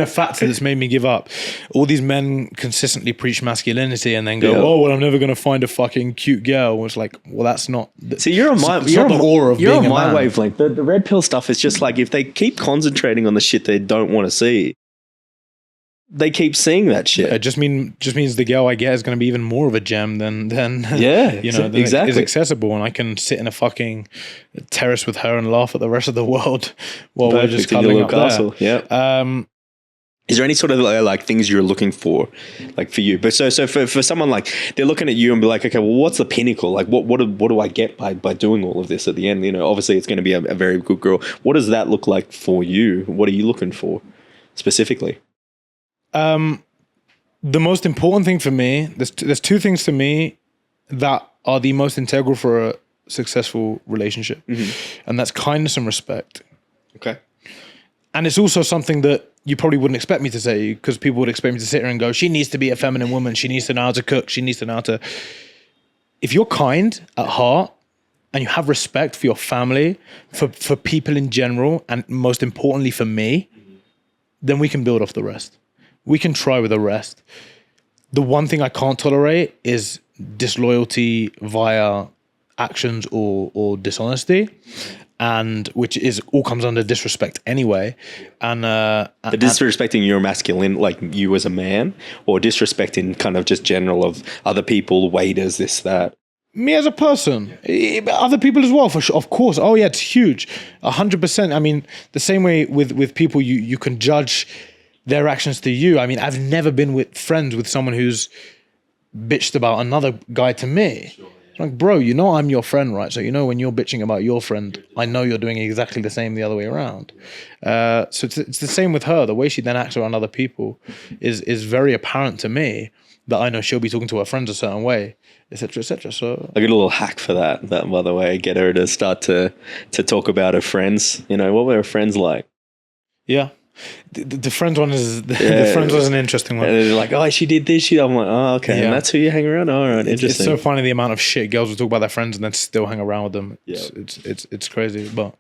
a factor that's made me give up. All these men consistently preach masculinity and then go, oh, well, I'm never going to find a fucking cute girl. It's like, well, that's not. See, you're on my wavelength. The red pill stuff is just like, if they keep concentrating on the shit they don't want to see, they keep seeing that shit. It just means the girl I get is going to be even more of a gem than exactly is accessible, and I can sit in a fucking terrace with her and laugh at the rest of the world while we're just cuddling up there. Yeah. Is there any sort of like things you're looking for, like for you? But so for someone, like, they're looking at you and be like, okay, well, what's the pinnacle? Like, what do I get by doing all of this at the end? You know, obviously it's going to be a very good girl. What does that look like for you? What are you looking for specifically? The most important thing for me, there's 2 things to me that are the most integral for a successful relationship. Mm-hmm. And that's kindness and respect. Okay. And it's also something that you probably wouldn't expect me to say, because people would expect me to sit here and go, she needs to be a feminine woman. She needs to know how to cook. She needs to know how to. If you're kind at heart and you have respect for your family, for people in general, and most importantly for me, then we can build off the rest. We can try with the rest. The one thing I can't tolerate is disloyalty via actions or dishonesty, and which is all comes under disrespect anyway. And but disrespecting your masculine, like you as a man, or disrespecting kind of just general of other people, waiters, this, that. Me as a person, other people as well, for sure, of course. Oh yeah, it's huge, 100%. I mean, the same way with people, you can judge their actions to you. I mean, I've never been friends with someone who's bitched about another guy to me. Sure, yeah. It's like, bro, you know I'm your friend, right? So you know when you're bitching about your friend, I know you're doing exactly the same the other way around. So it's the same with her. The way she then acts around other people is very apparent to me, that I know she'll be talking to her friends a certain way, etc., etc. So I got a little hack for that, by the way. Get her to start to talk about her friends. You know, what were her friends like? Yeah. The friends one is the friends was an interesting one. And they're like, oh, she did this. I'm like, oh, okay. Yeah. And that's who you hang around. All right, interesting. It's so funny the amount of shit girls will talk about their friends and then still hang around with them. Yeah. It's crazy. But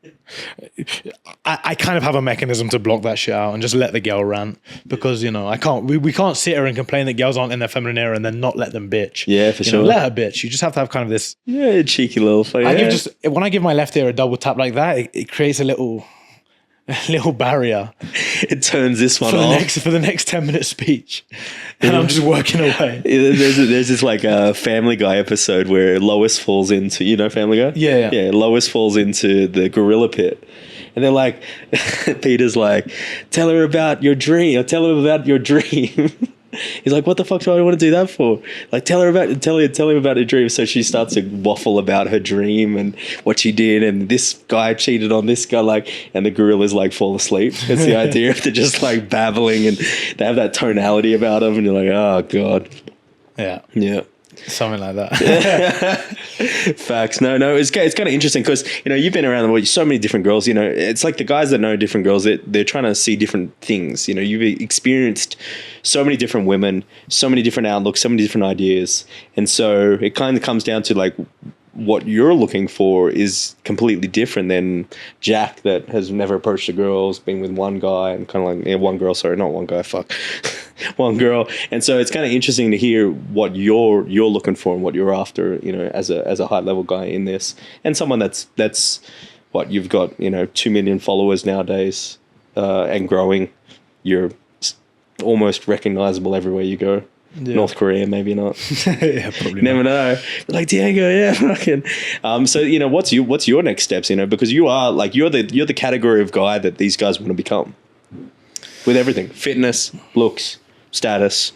I kind of have a mechanism to block that shit out and just let the girl rant, because, you know, I can't. We can't sit here and complain that girls aren't in their feminine era and then not let them bitch. Yeah, for sure. Let her bitch. You just have to have kind of this. Yeah, cheeky little. Yeah. When I give my left ear a double tap like that, it creates a little barrier. It turns this one off for the next 10-minute speech, and I'm just working away. There's this like a Family Guy episode where Lois falls into, you know, Family Guy. Yeah. Lois falls into the gorilla pit, and they're like, Peter's like, tell her about your dream, or tell him about your dream. He's like, what the fuck do I want to do that for? Like, tell him about her dream. So she starts to waffle about her dream and what she did, and this guy cheated on this guy, like, and the gorillas like fall asleep. It's the idea of they're just like babbling and they have that tonality about them, and you're like, oh god. Yeah. Something like that. Facts. No, it's kind of interesting because, you know, you've been around the world, so many different girls, you know, it's like the guys that know different girls, they're trying to see different things. You know, you've experienced so many different women, so many different outlooks, so many different ideas. And so it kind of comes down to like what you're looking for is completely different than Jack, that has never approached a girl, has been with one guy and kind of like, one girl, sorry, not one guy, fuck. One girl. And so it's kind of interesting to hear what you're looking for and what you're after, you know, as a high level guy in this, and someone that's what you've got, you know, 2 million followers nowadays, and growing. You're almost recognizable everywhere you go. Yeah. North Korea, maybe not. Yeah, probably never not. know. Like, Diego, yeah, fucking. So, you know, what's your next steps? You know, because you are like you're the category of guy that these guys want to become, with everything: fitness, looks, status,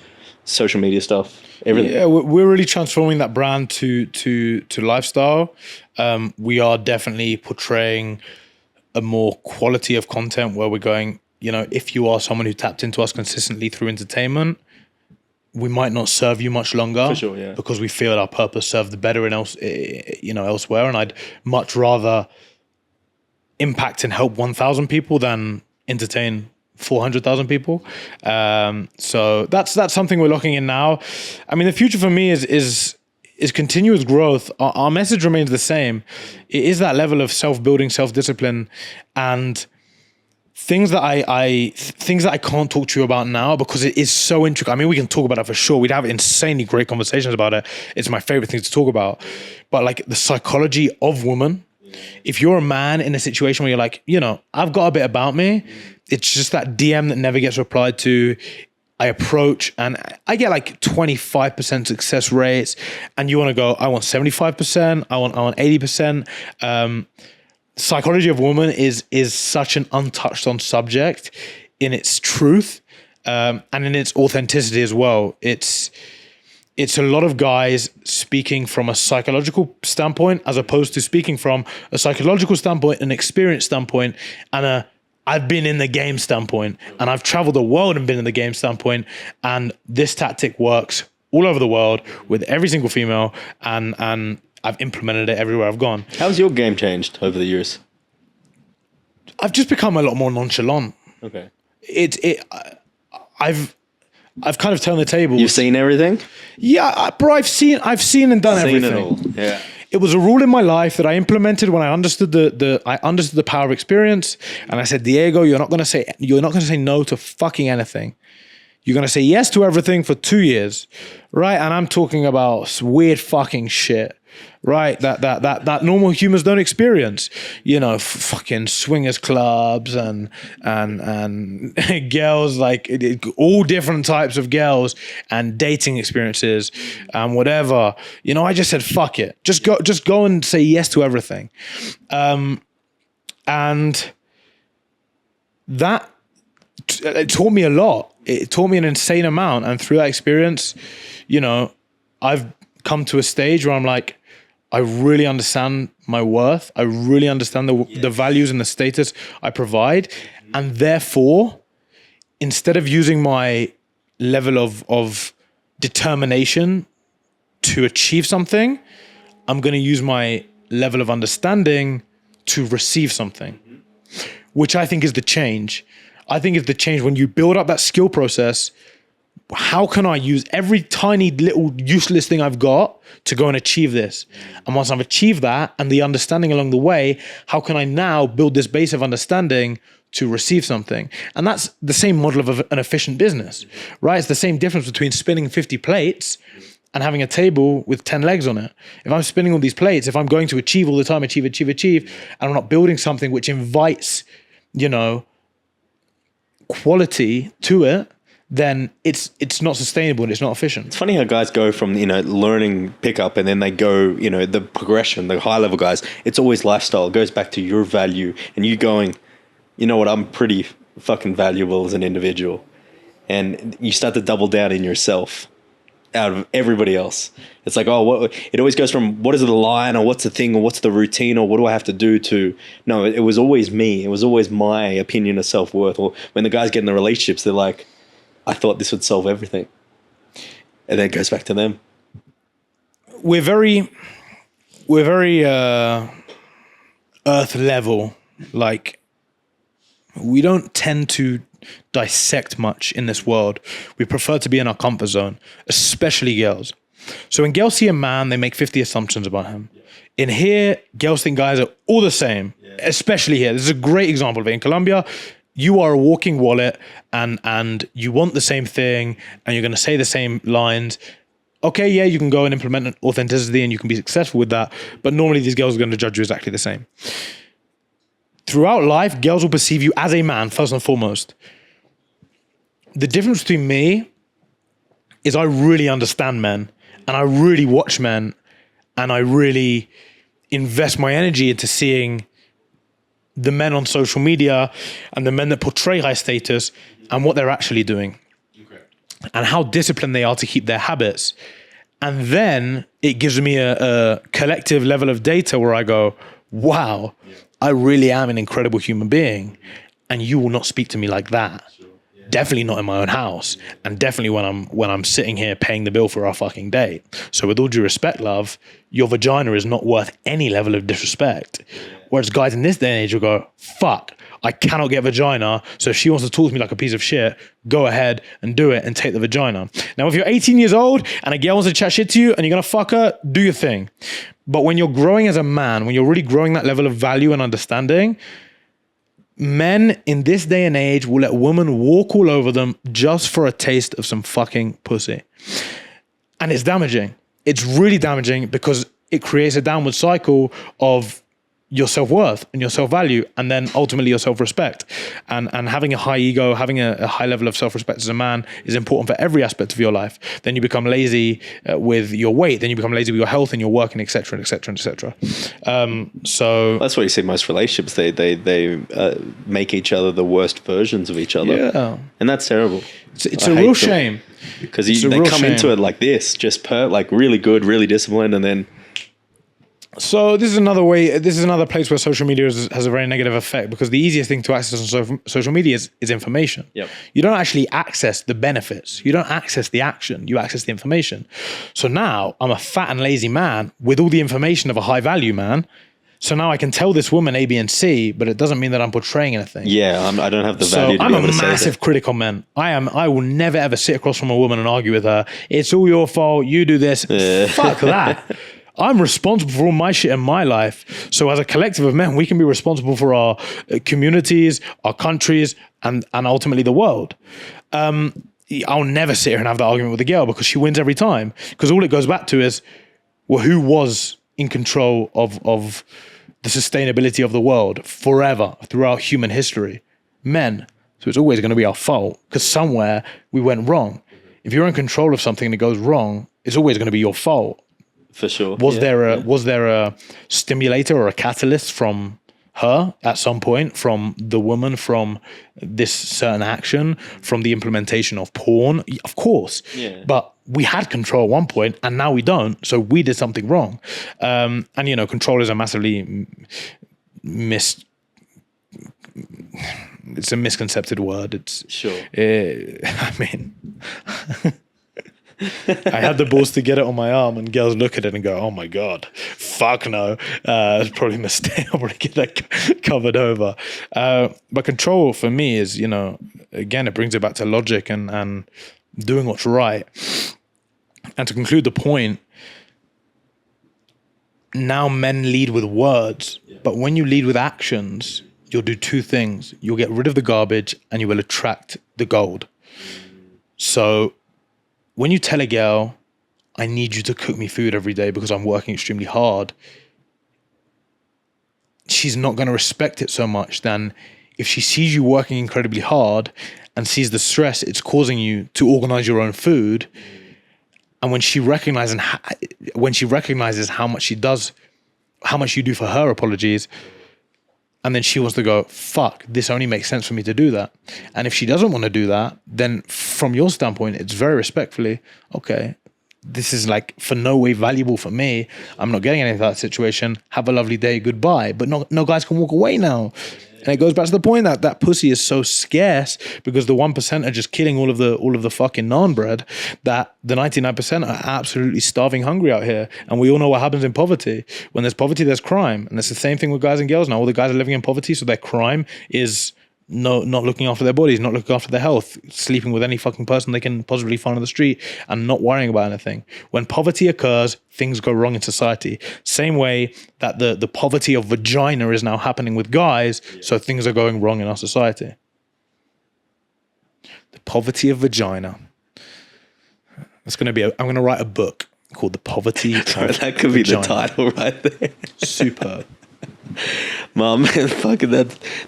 social media stuff, everything. Yeah, we're really transforming that brand to lifestyle. We are definitely portraying a more quality of content where we're going, you know, if you are someone who tapped into us consistently through entertainment, we might not serve you much longer. For sure, yeah. Because we feel our purpose served better elsewhere. And I'd much rather impact and help 1,000 people than entertain 400,000 people. So that's something we're looking in now. I mean, the future for me is continuous growth. Our message remains the same. It is that level of self-building, self-discipline, and things that I can't talk to you about now because it is so intricate. I mean, we can talk about it for sure. We'd have insanely great conversations about it. It's my favorite thing to talk about. But like the psychology of women, if you're a man in a situation where you're like, you know, I've got a bit about me, it's just that DM that never gets replied to. I approach and I get like 25% success rates, and you want to go, I want 75%, I want 80%. Psychology of woman is such an untouched on subject in its truth, and in its authenticity as well. It's a lot of guys speaking from a psychological standpoint as opposed to speaking from a psychological standpoint, an experience standpoint, and I've been in the game standpoint, and I've traveled the world and been in the game standpoint. And this tactic works all over the world with every single female, and I've implemented it everywhere I've gone. How's your game changed over the years? I've just become a lot more nonchalant. Okay. I've kind of turned the tables. You've seen everything? Yeah, bro, I've seen and done everything. Seen it all. Yeah. It was a rule in my life that I implemented when I understood the power of experience, and I said, Diego, you're not gonna say no to fucking anything. You're gonna say yes to everything for 2 years, right? And I'm talking about weird fucking shit, right? That normal humans don't experience. You know, fucking swingers clubs and girls, like all different types of girls and dating experiences and whatever. You know, I just said fuck it. Just go and say yes to everything, and that it taught me a lot. It taught me an insane amount. And through that experience, you know, I've come to a stage where I'm like, I really understand my worth. I really understand the values and the status I provide. And therefore, instead of using my level of determination to achieve something, I'm going to use my level of understanding to receive something, which I think is the change. I think it's the change when you build up that skill process. How can I use every tiny little useless thing I've got to go and achieve this? And once I've achieved that and the understanding along the way, how can I now build this base of understanding to receive something? And that's the same model of an efficient business, right? It's the same difference between spinning 50 plates and having a table with 10 legs on it. If I'm spinning all these plates, if I'm going to achieve all the time, achieve, and I'm not building something which invites, you know, quality to it, then it's not sustainable and it's not efficient. It's funny how guys go from, you know, learning pickup and then they go, you know, the progression, the high level guys, it's always lifestyle. It goes back to your value and you going, you know what, I'm pretty fucking valuable as an individual. And you start to double down in yourself out of everybody else. It's like, oh, it always goes from what is the line or what's the thing or what's the routine or what do I have to do to, no, it was always me. It was always my opinion of self-worth. Or when the guys get in the relationships, they're like, I thought this would solve everything. And then it goes back to them. We're very earth level. Like, we don't tend to dissect much in this world. We prefer to be in our comfort zone, especially girls. So when girls see a man, they make 50 assumptions about him. In here, girls think guys are all the same, especially here. This is a great example of it. In Colombia, you are a walking wallet and you want the same thing and you're going to say the same lines. Okay, yeah, you can go and implement an authenticity and you can be successful with that. But normally these girls are going to judge you exactly the same. Throughout life, girls will perceive you as a man, first and foremost. The difference between me is I really understand men and I really watch men and I really invest my energy into seeing the men on social media and the men that portray high status and what they're actually doing and how disciplined they are to keep their habits. And then it gives me a collective level of data where I go, wow, I really am an incredible human being and you will not speak to me like that. Definitely not in my own house, and definitely when I'm sitting here paying the bill for our fucking date. So with all due respect, love, your vagina is not worth any level of disrespect. Whereas guys in this day and age will go, fuck, I cannot get vagina, so if she wants to talk to me like a piece of shit, go ahead and do it and take the vagina. Now, if you're 18 years old and a girl wants to chat shit to you and you're gonna fuck her, do your thing. But when you're growing as a man, when you're really growing that level of value and understanding, men in this day and age will let women walk all over them just for a taste of some fucking pussy. And it's damaging. It's really damaging because it creates a downward cycle of your self-worth and your self-value and then ultimately your self-respect. And having a high ego, having a high level of self-respect as a man is important for every aspect of your life. Then you become lazy with your weight, then you become lazy with your health and your work and et cetera, et cetera, et cetera. So that's why you see most relationships, they make each other the worst versions of each other. Yeah. And that's terrible. It's a real shame. Because they come into it like this, just like really good, really disciplined, and then... So this is another place where social media has a very negative effect, because the easiest thing to access on social media is information. Yep. You don't actually access the benefits. You don't access the action. You access the information. So now I'm a fat and lazy man with all the information of a high value man, So now I can tell this woman A, B, and C, but it doesn't mean that I'm portraying anything. Yeah, I don't have the So value to I'm be a able to say massive that. critic on men. I will never ever sit across from a woman and argue with her. It's all your fault. You do this. Fuck that. I'm responsible for all my shit in my life. So as a collective of men, we can be responsible for our communities, our countries, and ultimately the world. I'll never sit here and have that argument with a girl because she wins every time. Because all it goes back to is, well, who was in control of the sustainability of the world forever throughout human history? Men. So it's always going to be our fault because somewhere we went wrong. If you're in control of something and it goes wrong, it's always going to be your fault. For sure. Was there a stimulator or a catalyst from her at some point, from the woman, from this certain action, from the implementation of porn? Of course. Yeah. But we had control at one point and now we don't. So we did something wrong. And, control is a massively it's a misconcepted word. It's Sure. I mean, I had the balls to get it on my arm, and girls look at it and go, "Oh my god, fuck no!" It's probably a mistake. I'll probably get that covered over. But control for me is, again, it brings it back to logic and doing what's right. And to conclude the point, now men lead with words, but when you lead with actions, you'll do two things: you'll get rid of the garbage, and you will attract the gold. So when you tell a girl, I need you to cook me food every day because I'm working extremely hard, she's not going to respect it so much than if she sees you working incredibly hard and sees the stress it's causing you to organize your own food. And when she recognizes how much you do for her, apologies, and then she wants to go, fuck, this only makes sense for me to do that. And if she doesn't want to do that, then from your standpoint, it's very respectfully, okay, this is like for no way valuable for me. I'm not getting anything out of that situation. Have a lovely day. Goodbye. But no guys can walk away now. And it goes back to the point that pussy is so scarce because the 1% are just killing all of the fucking naan bread, that the 99% are absolutely starving hungry out here. And we all know what happens in poverty. When there's poverty, there's crime. And it's the same thing with guys and girls now. All the guys are living in poverty, so their crime is not looking after their bodies, not looking after their health, sleeping with any fucking person they can possibly find on the street and not worrying about anything. When poverty occurs, things go wrong in society. Same way that the poverty of vagina is now happening with guys, so things are going wrong in our society. The poverty of vagina. I'm going to write a book called The Poverty of That could be Vagina. the title right there. Superb. Mom, fucking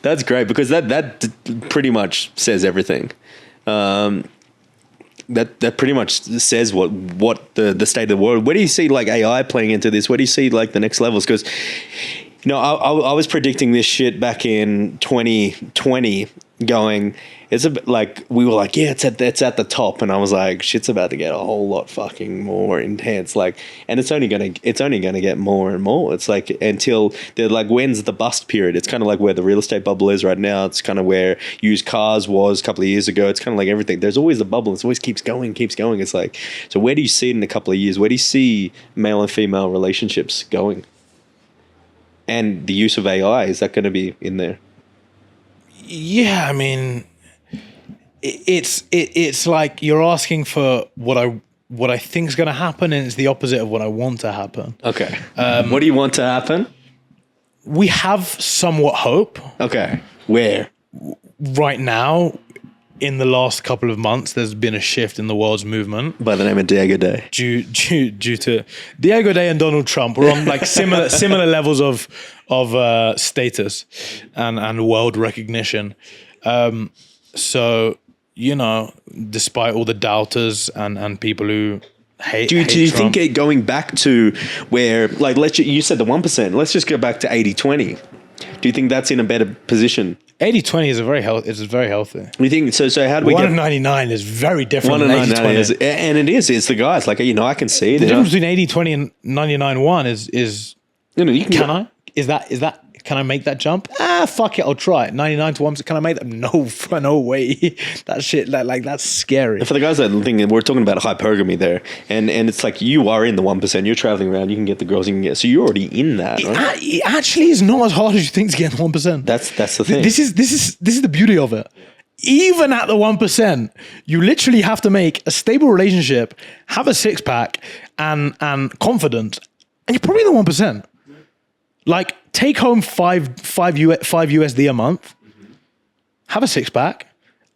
that's great because that pretty much says everything. That pretty much says what the state of the world. Where do you see like AI playing into this? Where do you see like the next levels? Because I was predicting this shit back in 2020, going, it's a bit like, we were like, yeah, it's at the top, and I was like, shit's about to get a whole lot fucking more intense, like, and it's only gonna get more and more. It's like, until they're like, when's the bust period? It's kind of like where the real estate bubble is right now. It's kind of where used cars was a couple of years ago. It's kind of like everything. There's always a bubble. It always keeps going. It's like, so where do you see it in a couple of years? Where do you see male and female relationships going? And the use of AI, is that going to be in there? Yeah, I mean, it's like you're asking for what I think is going to happen, and it's the opposite of what I want to happen. Okay. What do you want to happen? We have somewhat hope. Okay. Where? Right now, in the last couple of months, there's been a shift in the world's movement. By the name of Diego Day. Due to Diego Day and Donald Trump. We're on like similar levels of status and world recognition. So, despite all the doubters and people who hate Do you Trump, think it going back to where, like, you said the 1%, let's just go back to 80-20. Do you think that's in a better position? 80-20 is very healthy. You think so? How do we 1 get in 99 is very different 1 than in 99? 80-20. And it is. It's the guys. Like, I can see it. The difference between 80-20 and 99-1 is You can can I? Is that Can I make that jump? Fuck it, I'll try it. 99 to 1%. Can I make that? No way. That shit, that's scary. And for the guys that think, we're talking about hypergamy there, and it's like you are in the 1%. You're traveling around. You can get the girls you can get. So you're already in that. Right? It actually is not as hard as you think to get in the 1%. That's the thing. This is the beauty of it. Even at the 1%, you literally have to make a stable relationship, have a six pack, and confidence, and you're probably in the 1%. Like, take home five USD a month, have a six pack,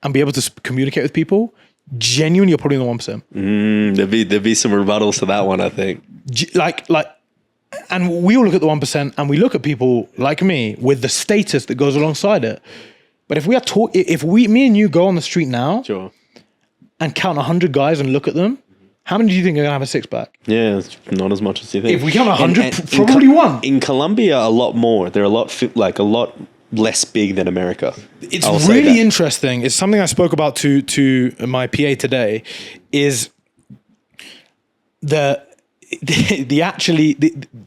and be able to communicate with people. Genuinely, you're probably in the 1%. There'd be some rebuttals to that one, I think. And we all look at the 1%, and we look at people like me with the status that goes alongside it. But if me and you go on the street now, sure, and count 100 guys and look at them, how many do you think are gonna have a six pack? Yeah, it's not as much as you think. If we count 100, probably one. In Colombia, a lot more. They're a lot less big than America. It's really interesting. It's something I spoke about to my PA today. Is the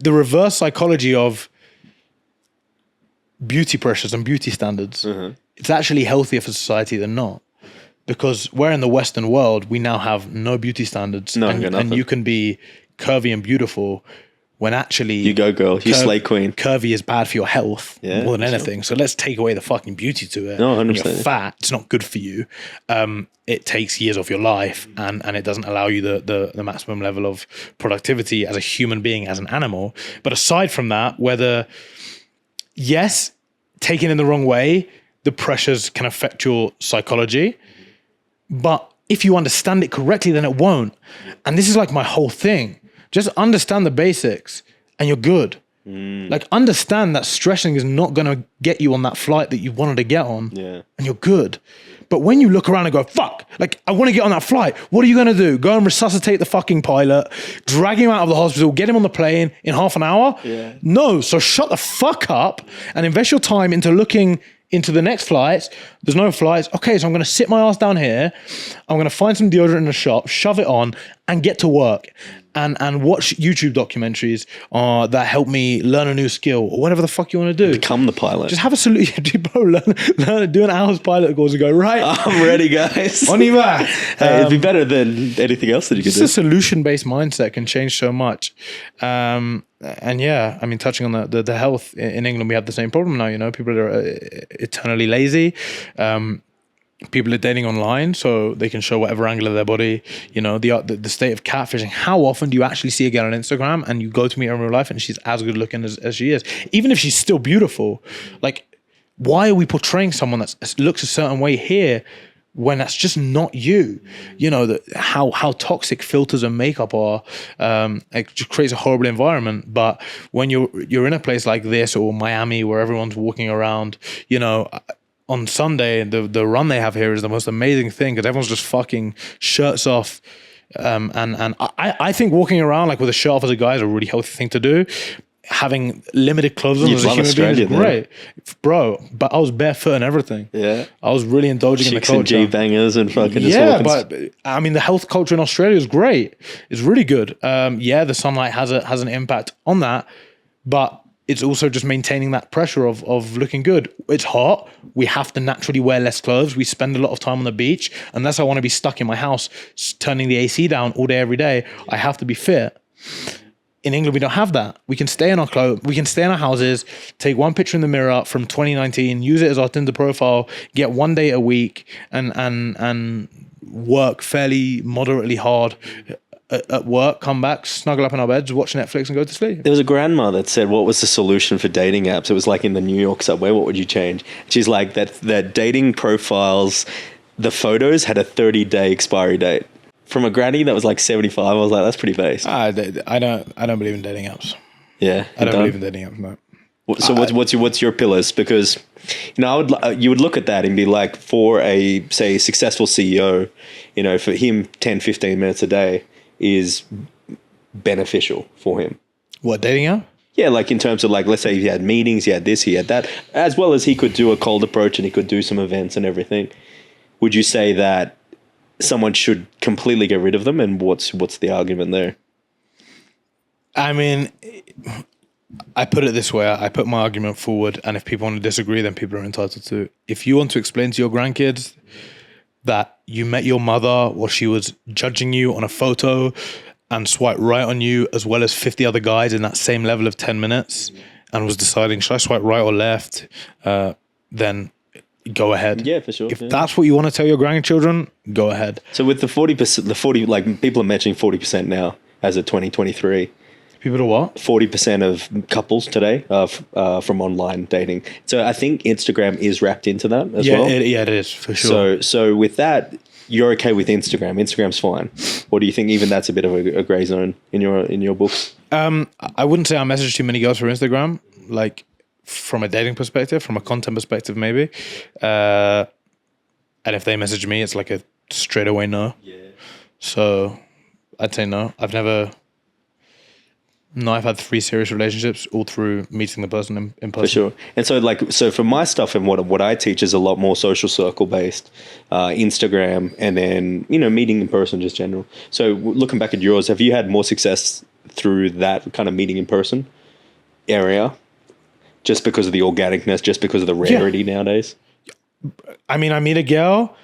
reverse psychology of beauty pressures and beauty standards. Mm-hmm. It's actually healthier for society than not, because we're in the Western world, we now have no beauty standards, and you can be curvy and beautiful when actually you go girl, you slay queen. Curvy is bad for your health more than anything. So let's take away the fucking beauty to it. No, 100%. When you're fat, it's not good for you. It takes years off your life, and it doesn't allow you the maximum level of productivity as a human being, as an animal. But aside from that, yes, taken in the wrong way, the pressures can affect your psychology. But if you understand it correctly, then it won't. And this is like my whole thing. Just understand the basics and you're good. Like, understand that stressing is not going to get you on that flight that you wanted to get on. Yeah. And you're good. But when you look around and go, fuck, like, I want to get on that flight. What are you going to do? Go and resuscitate the fucking pilot, drag him out of the hospital, get him on the plane in half an hour? Yeah. No. So shut the fuck up and invest your time into looking into the next flights. There's no flights. Okay, so I'm going to sit my ass down here. I'm going to find some deodorant in the shop, shove it on, and get to work. And watch YouTube documentaries that help me learn a new skill, or whatever the fuck you want to do. Become the pilot. Just have a solution. Bro, learn, do an hour's pilot course and go, right. I'm ready, guys. On your back. It'd be better than anything else that you could do. Just a solution-based mindset can change so much. And yeah, I mean, touching on the health in England, we have the same problem now. You know, people are eternally lazy. People are dating online so they can show whatever angle of their body. You know, the state of catfishing. How often do you actually see a girl on Instagram and you go to meet her in real life and she's as good looking as she is, even if she's still beautiful? Like, why are we portraying someone that looks a certain way here when that's just not you? You know, how toxic filters and makeup are. It just creates a horrible environment. But when you're in a place like this, or Miami, where everyone's walking around, you know, on Sunday, the run they have here is the most amazing thing, because everyone's just fucking shirts off. And I think walking around like with a shirt off as a guy is a really healthy thing to do. Having limited clothes on as a human being is great. Bro, but I was barefoot and everything. Yeah. I was really indulging in the culture. Chicks and G-bangers and fucking just walking. But I mean, the health culture in Australia is great. It's really good. The sunlight has an impact on that, but it's also just maintaining that pressure of looking good. It's hot. We have to naturally wear less clothes. We spend a lot of time on the beach. Unless I want to be stuck in my house, turning the AC down all day, every day, I have to be fit. In England, we don't have that. We can stay in our clothes. We can stay in our houses, take one picture in the mirror from 2019, use it as our Tinder profile, get 1 day a week, and work fairly moderately hard at work, come back, snuggle up in our beds, watch Netflix and go to sleep. There was a grandma that said, what was the solution for dating apps? It was like in the New York subway, what would you change? She's like, that dating profiles, the photos had a 30-day expiry date. From a granny that was like 75, I was like, that's pretty base. I don't believe in dating apps. Yeah. I don't believe in dating apps, no. So what's your pillars? Because, you know, you would look at that and be like, for a, say, successful CEO, you know, for him, 10, 15 minutes a day is beneficial for him. What, dating app? Yeah, like in terms of like, let's say he had meetings, he had this, he had that, as well as he could do a cold approach and he could do some events and everything. Would you say that someone should completely get rid of them? And what's the argument there? I mean, I put it this way. I put my argument forward, and if people want to disagree, then people are entitled to. If you want to explain to your grandkids that you met your mother while she was judging you on a photo and swiped right on you as well as 50 other guys in that same level of 10 minutes and was deciding, should I swipe right or left? Then go ahead. Yeah, for sure. If that's what you want to tell your grandchildren, go ahead. So with the 40%, like people are mentioning 40% now as of 2023. People are what? 40% of couples today from online dating. So I think Instagram is wrapped into that as well. It is for sure. So with that, you're okay with Instagram. Instagram's fine. Or do you think even that's a bit of a gray zone in your books? I wouldn't say I message too many girls for Instagram, like from a dating perspective, from a content perspective, maybe. And if they message me, it's like a straight away no. Yeah. So I'd say no. I've had 3 serious relationships all through meeting the person in person. For sure. And so for my stuff and what I teach is a lot more social circle based, Instagram, and then, meeting in person, just general. So looking back at yours, have you had more success through that kind of meeting in person area? Just because of the organicness, just because of the rarity nowadays? I mean, I meet a girl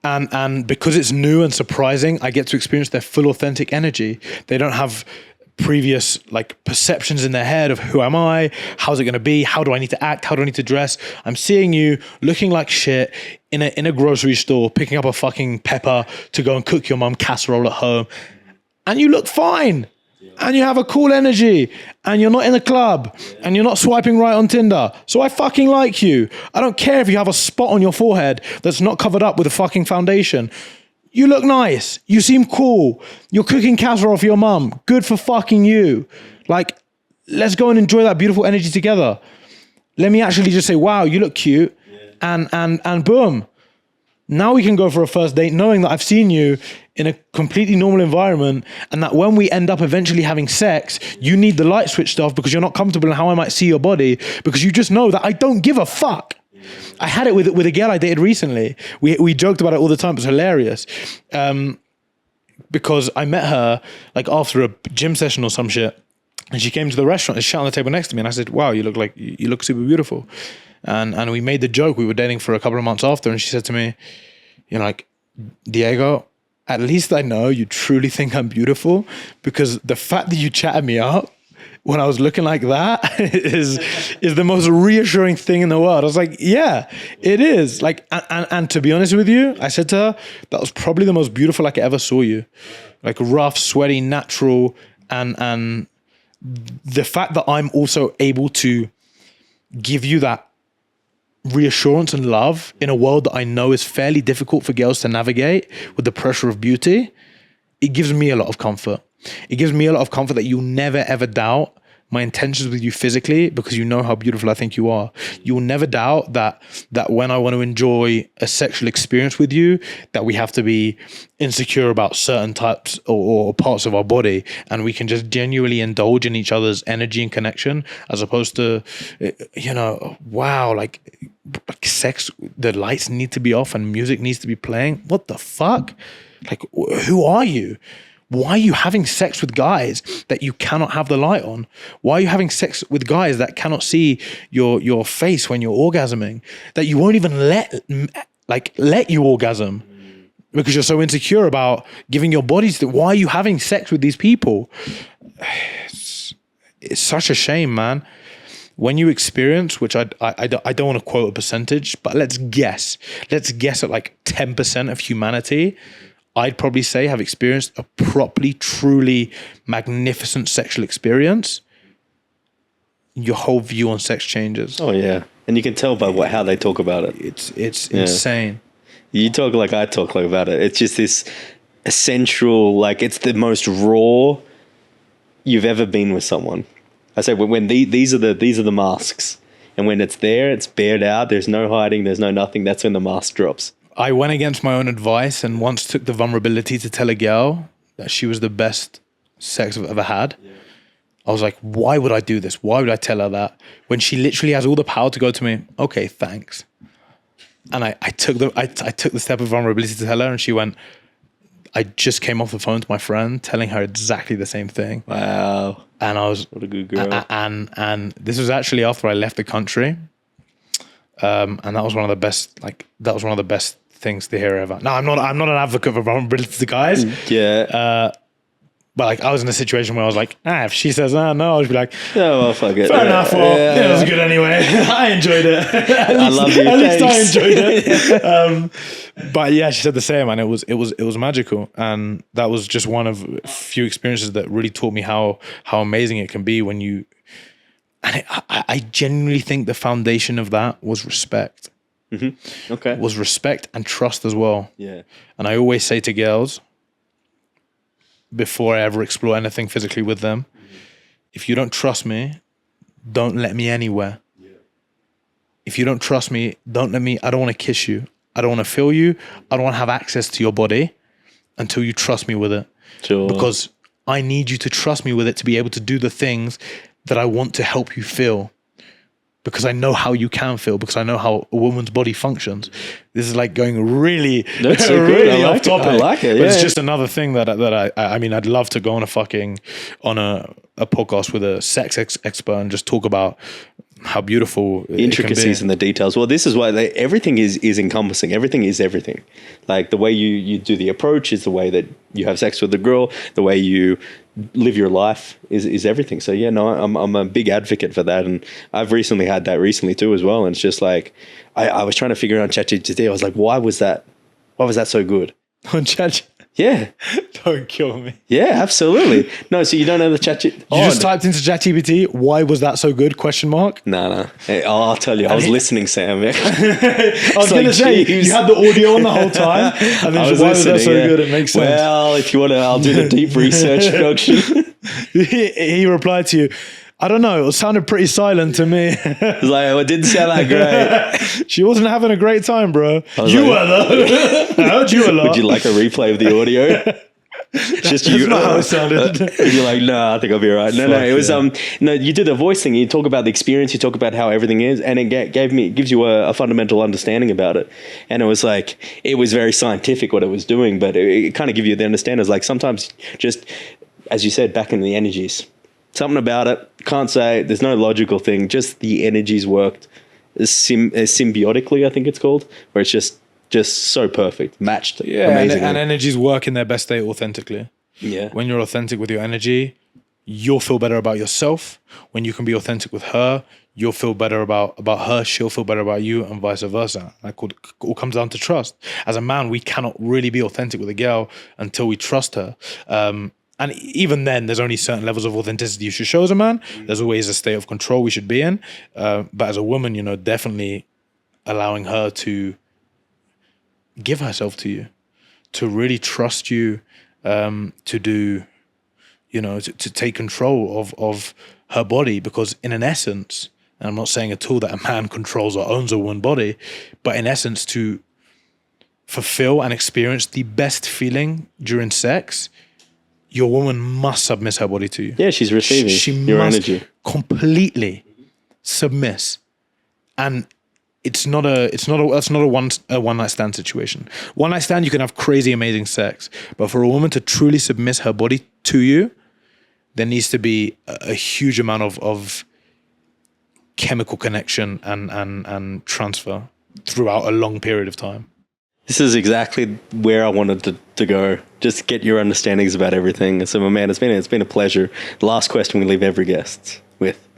and because it's new and surprising, I get to experience their full authentic energy. They don't have previous like perceptions in their head of who am I, how's it going to be, how do I need to act, how do I need to dress. I'm seeing you looking like shit in a grocery store, picking up a fucking pepper to go and cook your mum casserole at home, and you look fine, and you have a cool energy, and you're not in a club, and you're not swiping right on Tinder. So I fucking like you. I don't care if you have a spot on your forehead that's not covered up with a fucking foundation. You look nice. You seem cool. You're cooking casserole for your mum. Good for fucking you. Like, let's go and enjoy that beautiful energy together. Let me actually just say, wow, you look cute. Yeah. And boom. Now we can go for a first date knowing that I've seen you in a completely normal environment, and that when we end up eventually having sex, you need the light switched off because you're not comfortable in how I might see your body, because you just know that I don't give a fuck. I had it with a girl I dated recently. We joked about it all the time. It was hilarious. Because I met her like after a gym session or some shit, and she came to the restaurant and sat on the table next to me, and I said, wow, you look super beautiful. And we made the joke. We were dating for a couple of months after, and she said to me, like, Diego, at least I know you truly think I'm beautiful, because the fact that you chatted me up when I was looking like that is the most reassuring thing in the world. I was like, yeah, it is. Like, and to be honest with you, I said to her, that was probably the most beautiful I ever saw you. Like rough, sweaty, natural, and the fact that I'm also able to give you that reassurance and love in a world that I know is fairly difficult for girls to navigate with the pressure of beauty, it gives me a lot of comfort. It gives me a lot of comfort that you'll never ever doubt my intentions with you physically, because you know how beautiful I think you are. You'll never doubt that when I want to enjoy a sexual experience with you, that we have to be insecure about certain types or parts of our body, and we can just genuinely indulge in each other's energy and connection, as opposed to, wow, like sex, the lights need to be off and music needs to be playing. What the fuck? Like, who are you? Why are you having sex with guys that you cannot have the light on? Why are you having sex with guys that cannot see your face when you're orgasming? That you won't even let you orgasm because you're so insecure about giving your body to. Why are you having sex with these people? It's such a shame, man. When you experience, which I don't want to quote a percentage, but let's guess at like 10% of humanity, I'd probably say have experienced a properly, truly magnificent sexual experience, your whole view on sex changes. Oh yeah. And you can tell by how they talk about it. It's insane. You talk like I talk like about it. It's just this essential, like it's the most raw you've ever been with someone. I say when these are the masks, and when it's there, it's bared out. There's no hiding. There's no nothing. That's when the mask drops. I went against my own advice and once took the vulnerability to tell a girl that she was the best sex I've ever had. Yeah. I was like, why would I do this? Why would I tell her that when she literally has all the power to go to me? Okay, thanks. And I took the step of vulnerability to tell her, and she went, I just came off the phone to my friend telling her exactly the same thing. Wow. And I was, What a good girl. and this was actually after I left the country. And that was one of the best things to hear ever. No, I'm not an advocate for vulnerability to guys. Yeah. But like, I was in a situation where I was like, if she says no, I'll just be like, Oh, well, fuck it. fair enough. Well, it was good anyway. I enjoyed it. I love you. At least Thanks. I enjoyed it. But yeah, she said the same, and it was magical. And that was just one of a few experiences that really taught me how amazing it can be when you. And I genuinely think the foundation of that was respect. Mm-hmm. Okay. Was respect and trust as well. Yeah. And I always say to girls, before I ever explore anything physically with them, if you don't trust me, don't let me anywhere. Yeah. If you don't trust me, don't let me, I don't want to kiss you. I don't want to feel you. I don't want to have access to your body until you trust me with it. Sure. Because I need you to trust me with it to be able to do the things that I want to help you feel. Because I know how you can feel, because I know how a woman's body functions. This is like going really, That's so really good. off topic. I like it. But it's Yeah. just another thing that I mean, I'd love to go on a podcast with a sex expert and just talk about how beautiful The intricacies and the details. Well, this is why everything is encompassing. Everything is everything. Like the way you do the approach is the way that you have sex with the girl. The way you live your life is everything. So yeah, no, I'm a big advocate for that, and I've recently had that too as well. And it's just like I was trying to figure out ChatGPT. I was like, why was that so good? on Chat. Yeah, Don't kill me. yeah, absolutely. No, so you don't know the ChatGPT? You just typed into ChatGPT. Why was that so good? Question mark. No. Hey, I'll tell you. I was listening, Sam. I was going to say, you had the audio on the whole time. And then why was that so good? It makes sense. Well, if you want to, I'll do the deep research production. He replied to you, I don't know, it sounded pretty silent to me. It's like, it didn't sound that great. She wasn't having a great time, bro. You were though. I heard you a lot. Would you like a replay of the audio? Just That's you. not how it sounded. You're like, no, I think I'll be all right. No, it was no. You do the voice thing. You talk about the experience. You talk about how everything is, and it gives you a fundamental understanding about it. And it was like, it was very scientific what it was doing, but it kind of give you the understanding. It's like sometimes just, as you said, back in the energies. Something about it, can't say, there's no logical thing, just the energies worked symbiotically, I think it's called, where it's just so perfect, matched amazingly. And energies work in their best state authentically. Yeah. When you're authentic with your energy, you'll feel better about yourself. When you can be authentic with her, you'll feel better about her, she'll feel better about you, and vice versa. That all comes down to trust. As a man, we cannot really be authentic with a girl until we trust her. And even then, there's only certain levels of authenticity you should show as a man. There's always a state of control we should be in. But as a woman, definitely allowing her to give herself to you, to really trust you, to do, to take control of her body. Because in an essence, and I'm not saying at all that a man controls or owns a woman's body, but in essence, to fulfill and experience the best feeling during sex, your woman must submiss her body to you. Yeah, she's receiving your energy. Completely submiss. And that's not a one night stand situation. One night stand, you can have crazy amazing sex, but for a woman to truly submiss her body to you, there needs to be a huge amount of chemical connection and transfer throughout a long period of time. This is exactly where I wanted to go. Just get your understandings about everything. So, my man, it's been a pleasure. The last question we leave every guest with: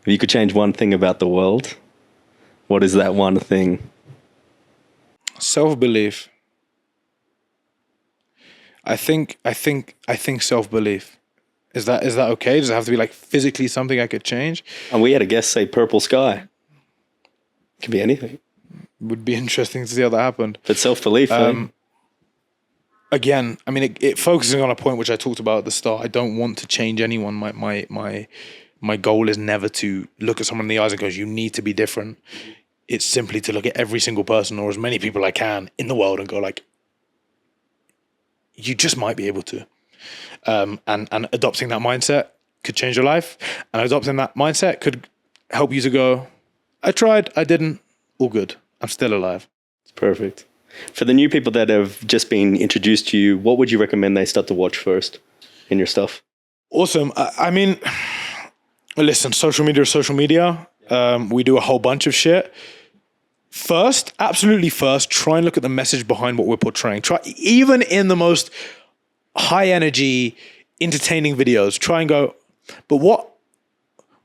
if you could change one thing about the world, what is that one thing? Self-belief. I think self-belief. Is that okay? Does it have to be like physically something I could change? And we had a guest say purple sky. It could be anything. Would be interesting to see how that happened. But self-belief, again, I mean, it focusing on a point which I talked about at the start. I don't want to change anyone. My goal is never to look at someone in the eyes and go, you need to be different. It's simply to look at every single person, or as many people I can in the world, and go like, you just might be able to. And adopting that mindset could change your life. And adopting that mindset could help you to go, I tried, I didn't, all good. I'm still alive. it's perfect. For the new people that have just been introduced to you, what would you recommend they start to watch first in your stuff? Awesome. I mean, listen, social media is social media. We do a whole bunch of shit. Absolutely first, try and look at the message behind what we're portraying. Try, even in the most high energy, entertaining videos, try and go, but what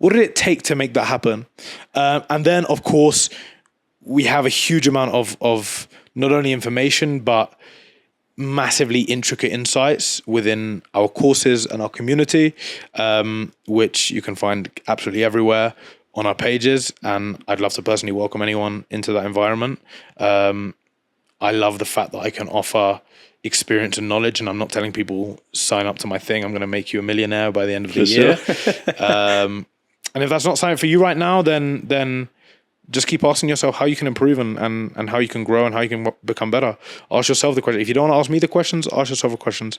did it take to make that happen? And then, of course, we have a huge amount of not only information, but massively intricate insights within our courses and our community, which you can find absolutely everywhere on our pages. And I'd love to personally welcome anyone into that environment. I love the fact that I can offer experience and knowledge, and I'm not telling people sign up to my thing, I'm going to make you a millionaire by the end of the year. And if that's not something for you right now, then just keep asking yourself how you can improve and how you can grow and how you can become better. Ask yourself the question. If you don't want to ask me the questions, ask yourself the questions.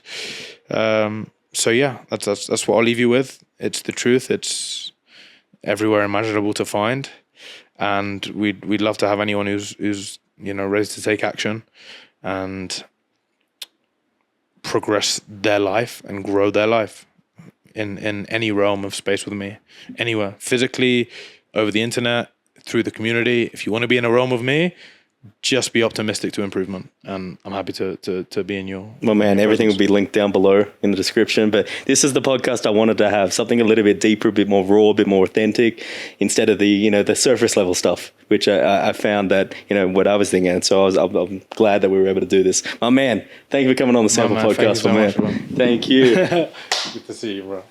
So yeah, that's what I'll leave you with. It's the truth. It's everywhere imaginable to find, and we'd love to have anyone who's ready to take action and progress their life and grow their life in any realm of space with me, anywhere, physically, over the internet, through the community. If you want to be in a realm with me, just be optimistic to improvement, and I'm happy to be in your. Well, man, everything will be linked down below in the description. But this is the podcast I wanted to have, something a little bit deeper, a bit more raw, a bit more authentic, instead of the surface level stuff, which I found that what I was thinking. And so I'm glad that we were able to do this. My man, thank you for coming on the Sample Podcast, Thank you so much, bro. Thank you. Good to see you, bro.